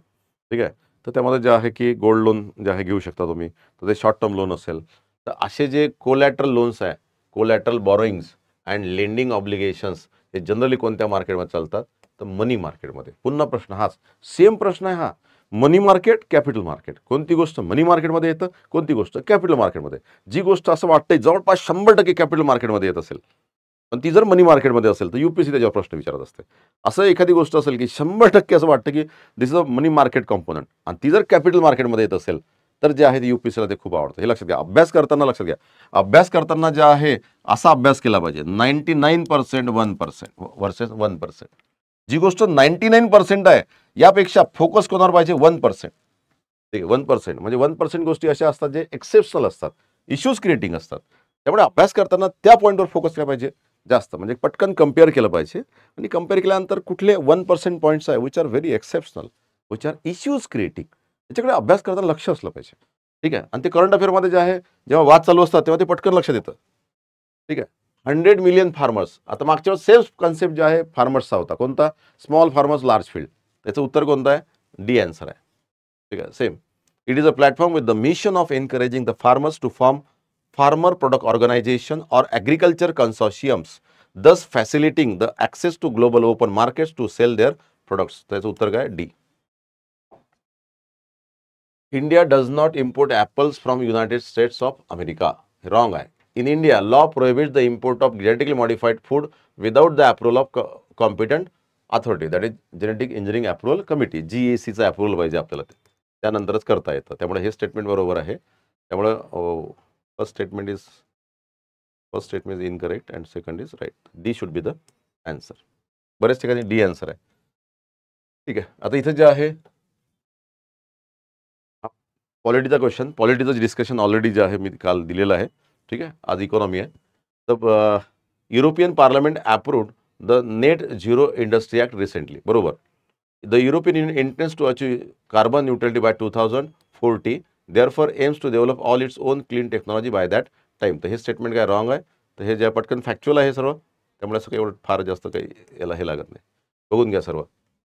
ठीक आहे, तर त्यामध्ये जे आहे की गोल्ड लोन जे आहे घेऊ शकता तुम्ही, तर ते शॉर्ट टर्म लोन असेल. तर असे जे कोलॅटरल लोन्स आहे, collateral borrowings and lending obligations हे जनरली कोणत्या मार्केटमध्ये चालतात तर मनी मार्केटमध्ये. पुन्हा प्रश्न हाच, सेम प्रश्न आहे हा. मनी मार्केट, कॅपिटल मार्केट, कोणती गोष्ट मनी मार्केटमध्ये येतं, कोणती गोष्ट कॅपिटल मार्केटमध्ये. जी गोष्ट असं वाटतंय जवळपास 100% कॅपिटल मार्केटमध्ये येत असेल पण ती जर मनी मार्केटमध्ये असेल तर UPSC त्याच्यावर प्रश्न विचारत असते. असं एखादी गोष्ट असेल की 100% असं वाटतं की this is a money market component आणि ती जर कॅपिटल मार्केटमध्ये येत असेल तर जे आहे ते UPSCला ते खूप आवडतं. हे लक्षात घ्या. अभ्यास करताना लक्षात घ्या, अभ्यास करताना जे आहे असा अभ्यास केला पाहिजे 99% 1% वर्सेस 1%. जी गोष्ट 99% आहे यापेक्षा फोकस कोणावर पाहिजे 1%. ठीक आहे, 1% म्हणजे 1% गोष्टी अशा असतात जे एक्सेप्शनल असतात, इश्यूज क्रिएटिंग असतात. त्यामुळे अभ्यास करताना त्या पॉईंटवर फोकस केला पाहिजे जास्त, म्हणजे पटकन कम्पेअर केलं पाहिजे आणि कम्पेअर केल्यानंतर कुठले 1% पॉईंट्स आहे which are very exceptional, which are issues creating, त्याच्याकडे अभ्यास करताना लक्ष असलं पाहिजे. ठीक आहे, आणि ते करंट अफेअरमध्ये जे आहे जेव्हा वाद चालू असतात तेव्हा ते पटकन लक्षात येतं. ठीक आहे, 100 मिलियन फार्मर्स. आता मागच्या वेळेस सेल्फ कन्सेप्ट जो आहे फार्मर्सचा होता, कोणता, स्मॉल फार्मर्स लार्ज फील्ड. त्याचं उत्तर कोणतं आहे, डी आन्सर आहे. ठीक आहे, same. It is a platform with the mission of encouraging the farmers to form farmer product organization or agriculture consortiums, thus facilitating the access to global open markets to sell their products. त्याचं उत्तर काय, D. India does not import apples from United States of America. Wrong आहे. In India, law prohibits the import of genetically modified food without the approval of competent authority, that is genetic engineering approval committee. GEC चा अप्रूव्हल पाहिजे आपल्याला, त्यानंतरच करता येतं. त्यामुळे हे स्टेटमेंट बरोबर आहे. त्यामुळे first statement is incorrect and second is right. D should be the answer. बरेच ठिकाणी डी आन्सर आहे. ठीक आहे, आता इथे जे आहे पॉलिटीचा क्वेश्चन, पॉलिटीचं डिस्कशन ऑलरेडी जे आहे मी काल दिलेलं आहे. ठीक आहे, आज इकॉनॉमी आहे. तर European parliament approved the net zero industry act recently. बरोबर. The European union intends to achieve carbon neutrality by 2040, therefore aims to develop all its own clean technology by that time. तर हे स्टेटमेंट काय रॉंग आहे. तर हे जे पटकन फॅक्च्युअल आहे सर्व, त्यामुळे असं काही एवढं फार जास्त काही याला हे लागत नाही. बघून घ्या सर्व,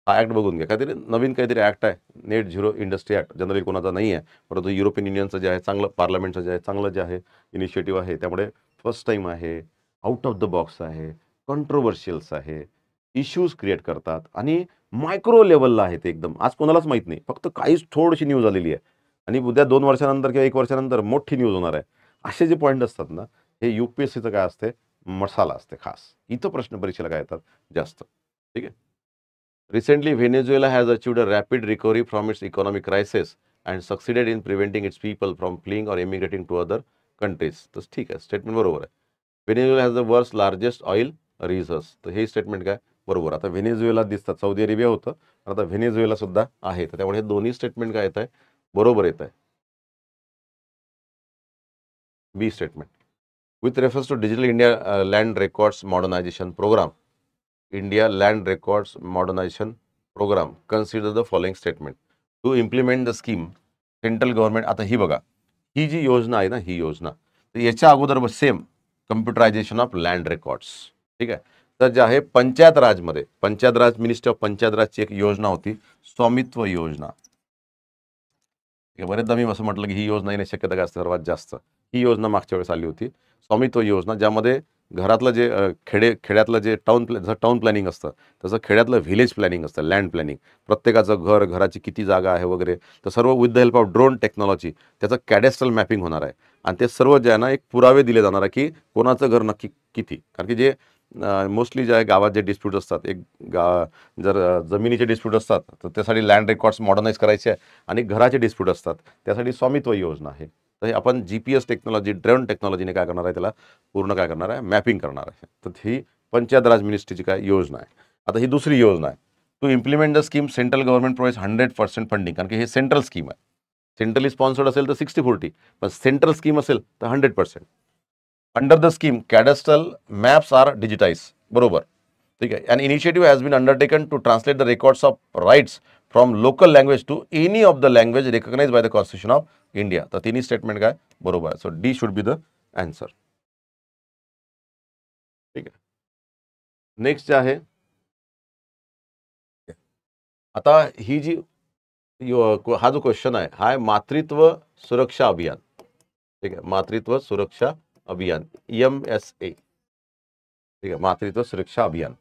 हा ॲक्ट बघून घ्या. काहीतरी नवीन काहीतरी ॲक्ट आहे, net zero industry act. Generally कोणाचा नाही आहे, परंतु युरोपियन युनियनचं जे आहे चांगलं, पार्लमेंटचं जे आहे चांगलं जे आहे इनिशिएटिव्ह आहे. त्यामुळे फर्स्ट टाईम आहे, आउट ऑफ द बॉक्स आहे, कंट्रोवर्शियल्स आहे, इश्यूज क्रिएट करतात आणि मायक्रो लेवलला आहे ते एकदम. आज कोणालाच माहीत नाही, फक्त काहीच थोडीशी न्यूज आलेली आहे आणि उद्या 2 वर्षानंतर किंवा 1 वर्षानंतर मोठी न्यूज होणार आहे. असे जे पॉईंट असतात ना, हे UPSCचं काय असते, मसाला असते खास. इथं प्रश्न परीक्षेला काय येतात जास्त. ठीक आहे. Recently Venezuela has achieved a rapid recovery from its economic crisis and succeeded in preventing its people from fleeing or immigrating to other countries. तर ठीक आहे, स्टेटमेंट बरोबर आहे. Venezuela has the world's largest oil reserves. तर हे स्टेटमेंट काय बरोबर. आता व्हेनेझुएला दिसतात, सौदी अरेबिया होतं, आता व्हेनेझुएला सुद्धा आहे. तर त्यामुळे हे दोन्ही स्टेटमेंट काय येत आहे, बरोबर येत आहे. B statement. With reference to digital India land records modernisation programme, India land records modernisation programme consider the following statement to implement the scheme central government. आता ही बघा, ही जी योजना आहे ना, ही योजना, तर याच्या अगोदर सेम कम्प्युटरायझेशन ऑफ लँड रेकॉर्ड्स. ठीक आहे. तर जे आहे पंचायत राजमध्ये, पंचायत राज, मिनिस्ट्री ऑफ पंचायत राजची एक योजना होती, स्वामित्व योजना. बरेचदा मी असं म्हटलं की ही योजना येण्याची शक्यता काय असते सर्वात जास्त. ही योजना मागच्या वेळेस आली होती, स्वामित्व योजना, ज्यामध्ये घरातलं जे खेड्यातलं जे टाउन प्लॅनिंग असतं तसं खेड्यातलं व्हिलेज प्लॅनिंग असतं, लँड प्लॅनिंग, प्रत्येकाचं घर, घराची किती जागा आहे वगैरे, तर सर्व with the help of drone technology त्याचं कॅडेस्ट्रल मॅपिंग होणार आहे. आणि ते सर्व जे आहे ना, एक पुरावे दिले जाणार आहे की कोणाचं घर नक्की किती. कारण की जे मोस्टली जे आहे गावात जे डिस्प्यूट असतात, एक जर जमिनीचे डिस्प्यूट असतात तर त्यासाठी लँड रेकॉर्ड्स मॉडर्नाइज करायचे आहे, आणि घराचे डिस्प्यूट असतात त्यासाठी स्वामित्व योजना आहे. तर हे आपण GPS टेक्नॉलॉजी, ड्रोन टेक्नॉलॉजीने काय करणार आहे, त्याला पूर्ण काय करणार आहे, मॅपिंग करणार आहे. तर ही पंचायत राज मिनिस्ट्रीची काय योजना आहे. आता ही दुसरी योजना आहे, to implement the scheme central government provides 100% funding. कारण की हे सेंट्रल स्कीम आहे. सेंट्रली स्पॉन्सर्ड असेल तर 60-40, पण सेंट्रल स्कीम असेल तर 100%. Under the scheme cadastral maps are digitise. बरोबर, ठीक आहे. And initiative has been undertaken to translate the records of rights from local language to any of the language recognise by the constitution of India. तर तिन्ही स्टेटमेंट काय बरोबर आहे. So D should be the answer. ठीक आहे. नेक्स्ट जे आहे, आता ही जी हा जो क्वेश्चन आहे, हा आहे मातृत्व सुरक्षा अभियान. ठीक आहे, मातृत्व सुरक्षा अभियान, MSA. ठीक है, मातृत्व सुरक्षा अभियान.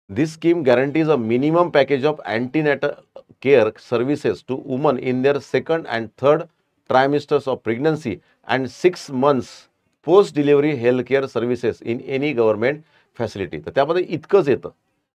This scheme guarantees a minimum package of antenatal care services to women in their second and third trimesters of pregnancy and 6 months post delivery health care services in any government facility. तर त्यामध्ये इतकंच येतं.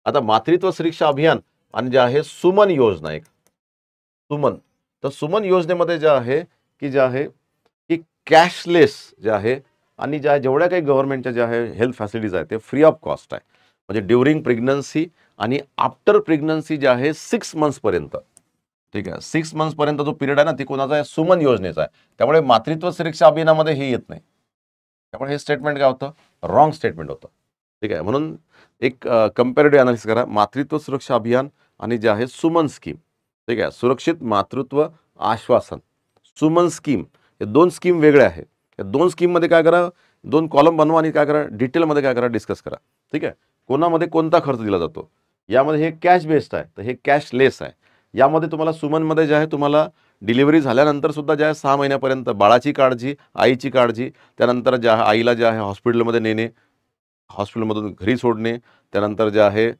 आता मातृत्व सुरक्षा अभियान आणि जे आहे सुमन योजना, एक सुमन. तर सुमन योजनेमध्ये जे आहे की जे आहे की कॅशलेस जे आहे, आणि ज्या जेवढ्या काही गव्हर्नमेंटच्या ज्या आहे हेल्थ फॅसिलिटीज आहेत ते फ्री ऑफ कॉस्ट आहे. म्हणजे ड्युरिंग प्रेग्नन्सी आणि आफ्टर प्रेग्नन्सी जे आहे 6 मंथ्सपर्यंत. ठीक आहे, 6 मंथ्सपर्यंत जो पिरियड आहे ना, ती कोणाचा आहे, सुमन योजनेचा आहे. त्यामुळे मातृत्व सुरक्षा अभियानामध्ये हे येत नाही. त्यामुळे हे स्टेटमेंट काय होतं, रॉंग स्टेटमेंट होतं. ठीक आहे, म्हणून एक कम्पॅरेटिव्ह अनालिसिस करा, मातृत्व सुरक्षा अभियान आणि जे आहे सुमन स्कीम. ठीक आहे, सुरक्षित मातृत्व आश्वासन, सुमन स्कीम, हे दोन स्कीम वेगळ्या आहेत. या दोन स्कीममध्ये काय करा, 2 कॉलम बनवा आणि काय करा, डिटेलमध्ये काय करा, डिस्कस करा. ठीक आहे, कोणामध्ये कोणता खर्च दिला जातो. यामध्ये हे कॅश बेस्ड आहे, तर हे कॅशलेस आहे. यामध्ये तुम्हाला सुमनमध्ये जे आहे तुम्हाला डिलिव्हरी झाल्यानंतर सुद्धा जे आहे 6 महिन्यापर्यंत बाळाची काळजी, आईची काळजी, त्यानंतर ज्या आईला जे आहे हॉस्पिटलमध्ये नेणे, हॉस्पिटलमधून घरी सोडणे, त्यानंतर जे आहे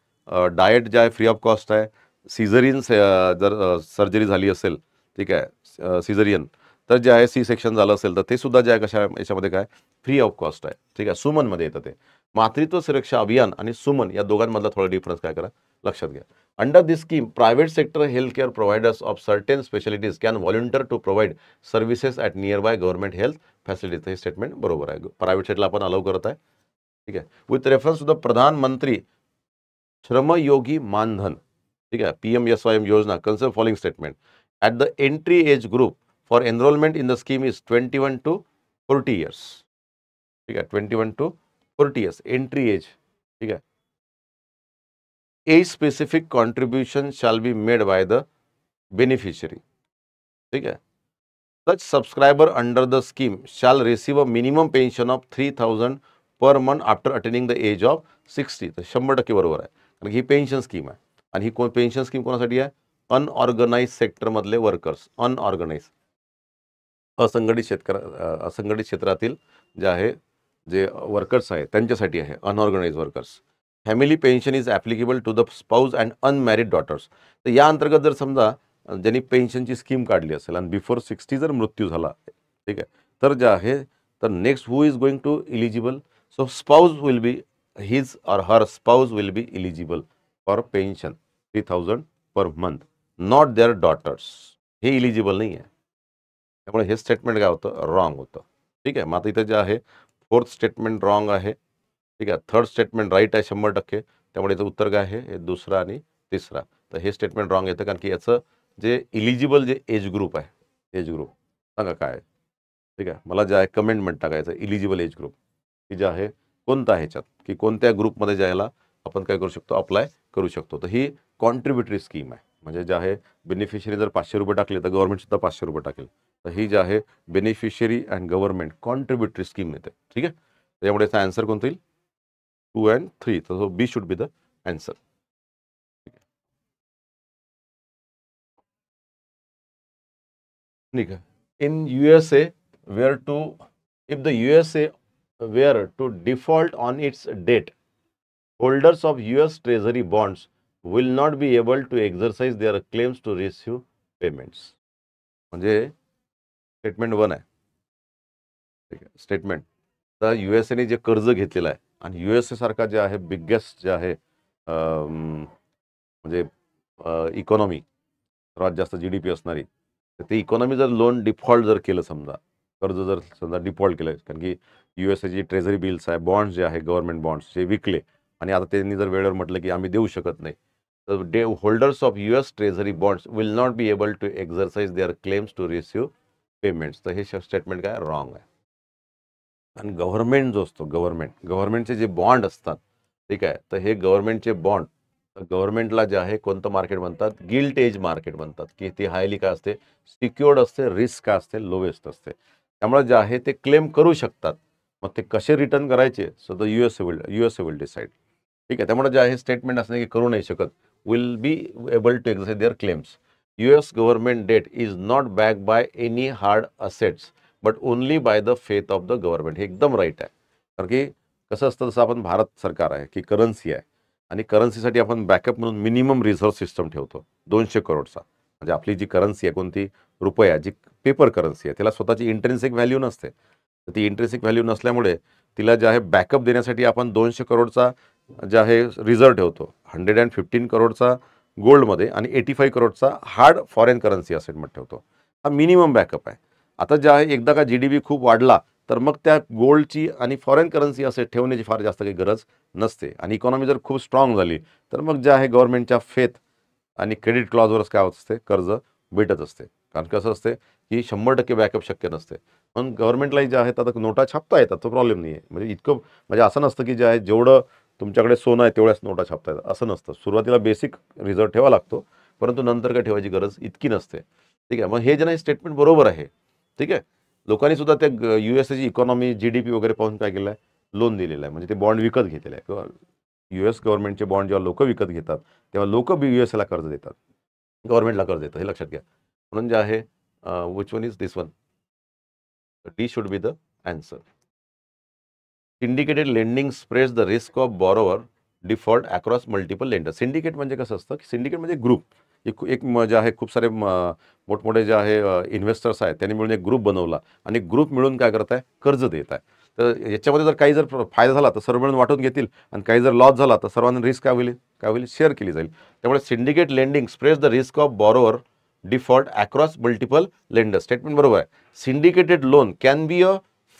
डाएट जे आहे फ्री ऑफ कॉस्ट आहे. सिझरियन जर सर्जरी झाली असेल, ठीक आहे, सिझरियन, तर जे आहे सी सेक्शन झालं असेल तर ते सुद्धा जे आहे कशा याच्यामध्ये काय फ्री ऑफ कॉस्ट आहे. ठीक आहे, सुमनमध्ये येतं ते. मातृत्व सुरक्षा अभियान आणि सुमन या दोघांमधला थोडा डिफरन्स काय करा, लक्षात घ्या. Under this scheme private sector health care providers of certain specialities can volunteer to provide services at nearby government health facilities. हे स्टेटमेंट बरोबर आहे, प्रायव्हेट सेक्टरला आपण अलाउ करत आहे. ठीक आहे, विथ रेफरन्स टू द प्रधानमंत्री श्रमयोगी मानधन. ठीक आहे, PMSYM योजना consider following statement. At the entry age group for enrolment in the scheme is 21 to 40 years. ठीक आहे, 21 to 40 years एंट्री एज. ठीक आहे, age specific contribution shall be made by the beneficiary. ठीक आहे, such subscriber under the scheme shall receive a minimum pension of 3,000 per month after attaining the age of 60. तर 100% बरोबर आहे, कारण ही पेन्शन स्कीम आहे. आणि ही पेन्शन स्कीम कोणासाठी आहे, अनऑर्गनाइज सेक्टरमधले वर्कर्स, अनऑर्गनाइज असंघटित क्षेत्रातील जे आहे जे वर्कर्स आहेत त्यांच्यासाठी आहे, unorganise workers. Family pension is applicable to the spouse and unmarried daughters. तर या अंतर्गत जर समजा ज्यांनी पेन्शनची स्कीम काढली असेल आणि बिफोर 60 जर मृत्यू झाला, ठीक आहे, तर जे आहे तर next who is going to eligible. So spouse will be, his or her spouse will be eligible for pension 3,000 per month, not their daughters. हे इलिजिबल नाही आहे. त्यामुळे हे स्टेटमेंट काय होतं, रॉंग होतं. ठीक आहे, मग आता इथं जे आहे फोर्थ स्टेटमेंट रॉंग आहे. ठीक आहे, थर्ड स्टेटमेंट राईट आहे 100%. त्यामुळे याचं उत्तर काय आहे, हे दुसरा आणि तिसरा. तर हे स्टेटमेंट रॉंग येतं, कारण की याचं जे इलिजिबल जे एज ग्रुप आहे, एज ग्रुप सांगा काय आहे. ठीक आहे, मला जे आहे कमेंटमेंट टाकायचं इलिजिबल एज ग्रुप की जे आहे कोणता आहे ह्याच्यात, की कोणत्या ग्रुपमध्ये जायला आपण काय करू शकतो, अप्लाय करू शकतो. तर ही कॉन्ट्रीब्युटरी स्कीम आहे. म्हणजे जे आहे बेनिफिशियरी जर 500 रुपये टाकले तर गव्हर्नमेंट सुद्धा 500 रुपये टाकेल. तर ही जे आहे beneficiary and government contributory scheme येते. ठीक आहे, त्यामुळे याचा आन्सर कोणता येईल, 2 and 3. तर B should be the answer. ठीक आहे, in USA where to, if the USA were to default on its debt, holders of US Treasury bonds will not be able to exercise their claims to receive payments. म्हणजे स्टेटमेंट 1 आहे. ठीक आहे, स्टेटमेंट तर USAने जे कर्ज घेतलेलं आहे आणि USA सारखा जे आहे बिगेस्ट जे आहे म्हणजे इकॉनॉमी, सर्वात जास्त GDP असणारी, तर ती इकॉनॉमी जर लोन डिफॉल्ट जर केलं, समजा कर्ज जर समजा डिफॉल्ट केलं, कारण की USAची ट्रेझरी बिल्स आहे, बॉन्ड्स जे आहे गव्हर्नमेंट बॉन्ड्स जे विकले आणि आता त्यांनी जर वेळेवर म्हटलं की आम्ही देऊ शकत नाही, तर holders of US treasury bonds will not be able to exercise their claims to receive payments. तर हे स्टेटमेंट काय रॉंग आहे. आणि गव्हर्नमेंट जो असतो, गव्हर्नमेंटचे जे बॉन्ड असतात, ठीक आहे, तर हे गव्हर्नमेंटचे बॉन्ड गव्हर्नमेंटला जे आहे कोणतं मार्केट म्हणतात, गिल्ट एज मार्केट म्हणतात, की ती हायली काय असते, सिक्युअर्ड असते, रिस्क काय असते, लोवेस्ट असते. त्यामुळे जे आहे ते क्लेम करू शकतात. मग ते कसे रिटर्न करायचे, so the USA will decide. ठीक आहे. त्यामुळे जे आहे स्टेटमेंट असणे की करू नाही शकत, will be able to exercise their claims. US government debt is not back by any hard assets but only by the faith of the government. हे एकदम राईट आहे. कारण की कसं असतं, जसं आपण भारत सरकार आहे की करन्सी आहे, आणि करन्सीसाठी आपण बॅकअप म्हणून मिनिमम रिझर्व्ह सिस्टम ठेवतो 200 करोडचा. म्हणजे आपली जी करन्सी आहे, कोणती रुपया, जी पेपर करन्सी आहे, त्याला स्वतःची इंट्रेन्सिक व्हॅल्यू नसते. तर ती इंट्रेन्सिक व्हॅल्यू नसल्यामुळे तिला जे आहे बॅकअप देण्यासाठी आपण 200 करोडचा जे आहे रिझर्व्ह ठेवतो, 115 करोडचा गोल्डमध्ये आणि 85 करोडचा हार्ड फॉरेन करन्सी असेटमध्ये ठेवतो. हा मिनिमम बॅकअप आहे. आता जे आहे एकदा का GDP खूप वाढला तर मग त्या गोल्डची आणि फॉरेन करन्सी असेट ठेवण्याची फार जास्त काही गरज नसते. आणि इकॉनॉमी जर खूप स्ट्रॉंग झाली तर मग जे आहे गव्हर्नमेंटच्या फेथ आणि क्रेडिट क्लॉजवरच काय होत असते, कर्ज भेटत असते. कारण कसं असते की 100% बॅकअप शक्य नसते. पण गव्हर्नमेंटलाही जे आहेत आता नोटा छापता येतात, तो प्रॉब्लेम नाही आहे. म्हणजे इतकं, म्हणजे असं नसतं की जे आहे जेवढं तुमच्याकडे सोनं आहे तेवढ्याच नोटा छापता येतात, असं नसतं. सुरुवातीला बेसिक रिझर्व्ह ठेवा लागतो, परंतु नंतर काय ठेवायची गरज इतकी नसते. ठीक आहे. मग हे जे नाही स्टेटमेंट बरोबर आहे. ठीक आहे. लोकांनी सुद्धा त्या USAची इकॉनॉमी, GDP वगैरे पाहून काय केलं आहे, लोन दिलेलं आहे. म्हणजे ते बॉन्ड विकत घेतलेले आहे. किंवा US गव्हर्नमेंटचे बॉन्ड जेव्हा लोक विकत घेतात तेव्हा लोक USAला कर्ज देतात, गव्हर्नमेंटला कर्ज देतात, हे लक्षात घ्या. म्हणून जे आहे which one is this one, D should be the answer. Syndicated lending spreads the risk of borrower default across multiple lender. Syndicate म्हणजे कसं असतं की सिंडिकेट म्हणजे ग्रुप, एक जे आहे खूप सारे मोठमोठे जे आहे इन्व्हेस्टर्स आहेत त्यांनी मिळून एक ग्रुप बनवला आणि ग्रुप मिळून काय करत आहे, कर्ज देत आहे. तर याच्यामध्ये जर काही जर फायदा झाला तर सर्व मिळून वाटून घेतील, आणि काही जर लॉस झाला तर सर्वांनी रिस्क काय होईल, शेअर केली जाईल. त्यामुळे syndicate lending spreads the risk of borrower default across multiple lender. Statement बरोबर आहे. Syndicated loan can be a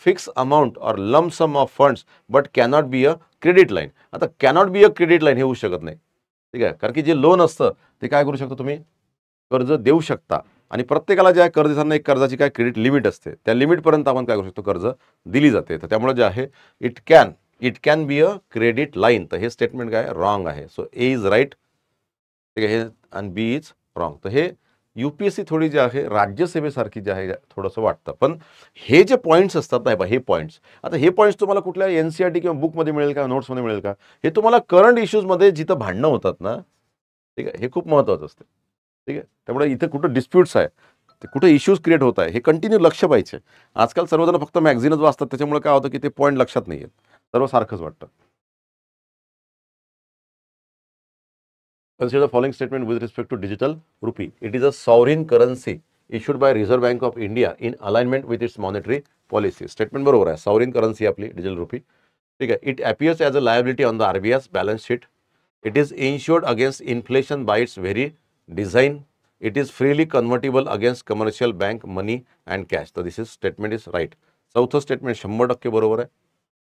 fix amount or lump sum of funds but cannot be a credit line. आता cannot be a credit line हे होऊ शकत नाही. ठीक आहे. कारण की जे लोन असतं ते काय करू शकता तुम्ही, कर्ज देऊ शकता. आणि प्रत्येकाला जे आहे कर्ज देताना एक कर्जाची काय क्रेडिट लिमिट असते, त्या लिमिटपर्यंत आपण काय करू शकतो, कर्ज दिली जाते. तर त्यामुळे जे आहे it can be a credit line. तर हे स्टेटमेंट काय रॉंग आहे. So A is right. ठीक आहे. हे आणि बी इज रॉंग. तर हे UPSC थोडी जी आहे राज्यसेवेसारखी जे आहे थोडंसं वाटतं. पण हे जे पॉईंट्स असतात ना, हे पॉईंट्स, आता हे पॉईंट्स तुम्हाला कुठल्या NCERT किंवा बुकमध्ये मिळेल का, नोट्समध्ये मिळेल का, हे तुम्हाला करंट इश्यूजमध्ये जिथं भांडणं होतात ना, ठीक आहे, हे खूप महत्त्वाचं असतं. ठीक आहे. त्यामुळे इथे कुठं डिस्प्यूट्स आहे, ते कुठे इश्यूज क्रिएट होत आहे, हे कंटिन्यू लक्ष पाहिजे. आजकाल सर्वजण फक्त मॅगझिनच वाचतात, त्याच्यामुळे काय होतं की ते पॉईंट लक्षात नाही येत, सर्व सारखंच वाटतं. Consider the following statement with respect to digital rupee. It is a sovereign currency issued by Reserve Bank of India in alignment with its monetary policy. Statement बरोबर आहे. Sovereign currency आपली digital rupee. ठीक आहे. It appears as a liability on the RBI's balance sheet. It is insured against inflation by its very design. It is freely convertible against commercial bank money and cash. So this is statement is right. चौथं स्टेटमेंट 100% बरोबर आहे.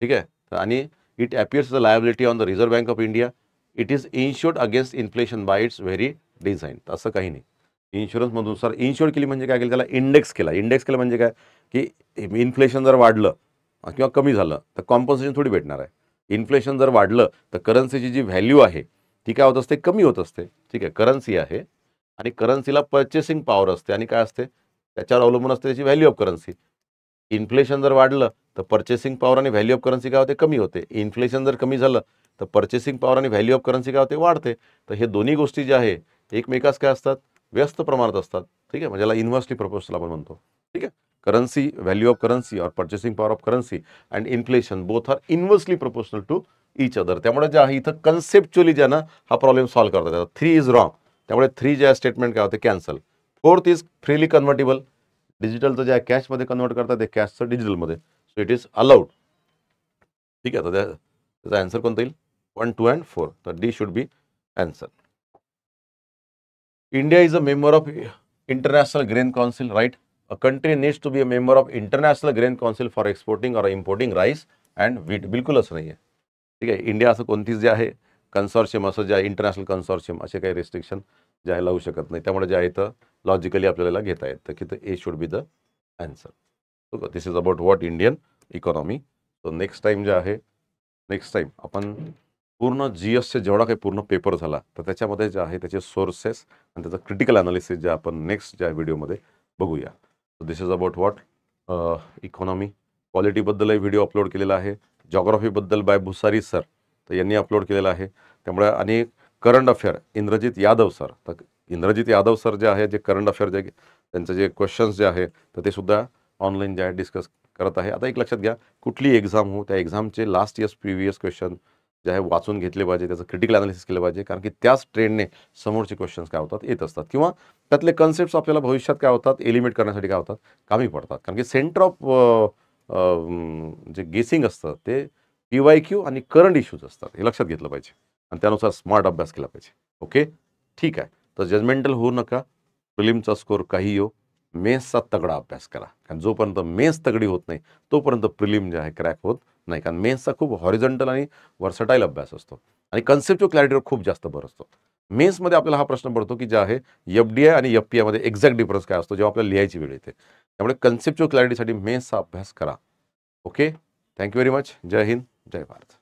ठीक आहे. आणि it appears as a liability on the Reserve Bank of India. It is insured against inflation by its very design. असं काही नाही. इन्शुरन्समधुसार इन्शुअर केली म्हणजे काय केलं, त्याला इंडेक्स केला. इंडेक्स केलं म्हणजे काय की इन्फ्लेशन जर वाढलं किंवा कमी झालं तर कॉम्पन्सेशन थोडी भेटणार आहे. इन्फ्लेशन जर वाढलं तर करन्सीची जी व्हॅल्यू आहे ती काय होत असते, कमी होत असते. ठीक आहे. करन्सी आहे आणि करन्सीला पर्चेसिंग पॉवर असते आणि काय असते, त्याच्यावर अवलंबून असते त्याची व्हॅल्यू ऑफ करन्सी. इन्फ्लेशन जर वाढलं तर पर्चेसिंग पॉवर आणि व्हॅल्यू ऑफ करन्सी काय होते, कमी होते. इन्फ्लेशन जर कमी झालं तर पर्चेसिंग पॉवर आणि व्हॅल्यू ऑफ करन्सी काय होते, वाढते. तर हे दोन्ही गोष्टी ज्या आहे एकमेकास काय असतात, व्यस्त प्रमाणात असतात. ठीक आहे. म्हणजे याला इन्व्हर्सली प्रोपोर्शनल आपण म्हणतो. ठीक आहे. करन्सी, व्हॅल्यू ऑफ करन्सी और purchasing power of currency and inflation both are inversely proportional to each other. त्यामुळे जे आहे इथं कन्सेप्च्युअली ज्यांना हा प्रॉब्लेम सॉल्व्ह करता येतात. 3 इज रॉंग. त्यामुळे 3 जे आहे स्टेटमेंट काय होते, cancel. 4th is freely convertible. डिजिटलचं जे आहे कॅशमध्ये कन्वर्ट करतात ते कॅशचं डिजिटलमध्ये. So it is allowed. ठीक आहे. तर त्याचा आन्सर कोणता येईल? 1, 2 अँड 4. तर D should be answer. India is a member of International Grain Council, right? A country needs to be a member of International Grain Council for exporting or importing rice and wheat. बिलकुल असं नाही आहे. ठीक आहे, इंडिया असं कोणतीच जे आहे कन्सॉर्शियम, असं जे आहे इंटरनॅशनल कन्सॉर्शियम, असे काही रिस्ट्रिक्शन जे आहे लावू शकत नाही. त्यामुळे जे आहे तर लॉजिकली आपल्याला घेता येतं की तर A should be the answer. Okay, this is about what Indian economy. So next time जे आहे, नेक्स्ट टाइम आपण पूर्ण GSचे जेवढा काही पूर्ण पेपर झाला तर त्याच्यामध्ये जे आहे त्याचे सोर्सेस आणि त्याचं क्रिटिकल अनालिसिस जे आपण नेक्स्ट ज्या व्हिडिओमध्ये बघूया. So this is about what economy. पॉलिटीबद्दलही व्हिडिओ अपलोड केलेला आहे. जॉग्राफीबद्दल बाय भुसारी सर, तर यांनी अपलोड केलेला आहे. त्यामुळे आणि current affair Indrajit Yadav sir, तर इंद्रजित यादव सर जे आहे जे करंट अफेअर जे त्यांचं जे क्वेश्चन्स जे आहे तर ते सुद्धा ऑनलाईन जे आहे डिस्कस करत आहे. आता एक लक्षात घ्या, कुठली एक्झाम हो त्या एक्झामचे लास्ट इयर्स प्रिव्हियस क्वेश्चन जे आहे वाचून घेतले पाहिजे, त्याचं क्रिटिकल अनालिसिस केलं पाहिजे, कारण की त्याच ट्रेंडने समोरचे क्वेश्चन्स काय होतात येत असतात, किंवा त्यातले कन्सेप्ट्स आपल्याला भविष्यात काय होतात एलिमिनेट करण्यासाठी काय होतात कामी पडतात. कारण की सेंटर ऑफ जे गेसिंग असतं ते PYQ आणि करंट इश्यूज असतात, हे लक्षात घेतलं पाहिजे आणि त्यानुसार स्मार्ट अभ्यास केला पाहिजे. ओके, ठीक आहे. तर जजमेंटल होऊ नका. प्रिलिमचा स्कोर काही येऊ, मेन्सचा तगडा अभ्यास करा, कारण जोपर्यंत मेन्स तगडी होत नाही तोपर्यंत प्रिलिम जे आहे क्रॅक होत नाही. कारण मेन्सचा खूप हॉरिझॉन्टल आणि वर्सटाईल अभ्यास असतो आणि कन्सेप्च्युअल क्लॅरिटीवर खूप जास्त भर असतो. मेन्समध्ये आपल्याला हा प्रश्न पडतो की जे आहे FDI आणि FPI मध्ये एक्झॅक्ट डिफरन्स काय असतो जेव्हा आपल्याला लिहायची वेळ येते. त्यामुळे कन्सेप्च्युअल क्लॅरिटीसाठी मेन्सचा अभ्यास करा. Okay, thank you very much. जय हिंद, जय भारत.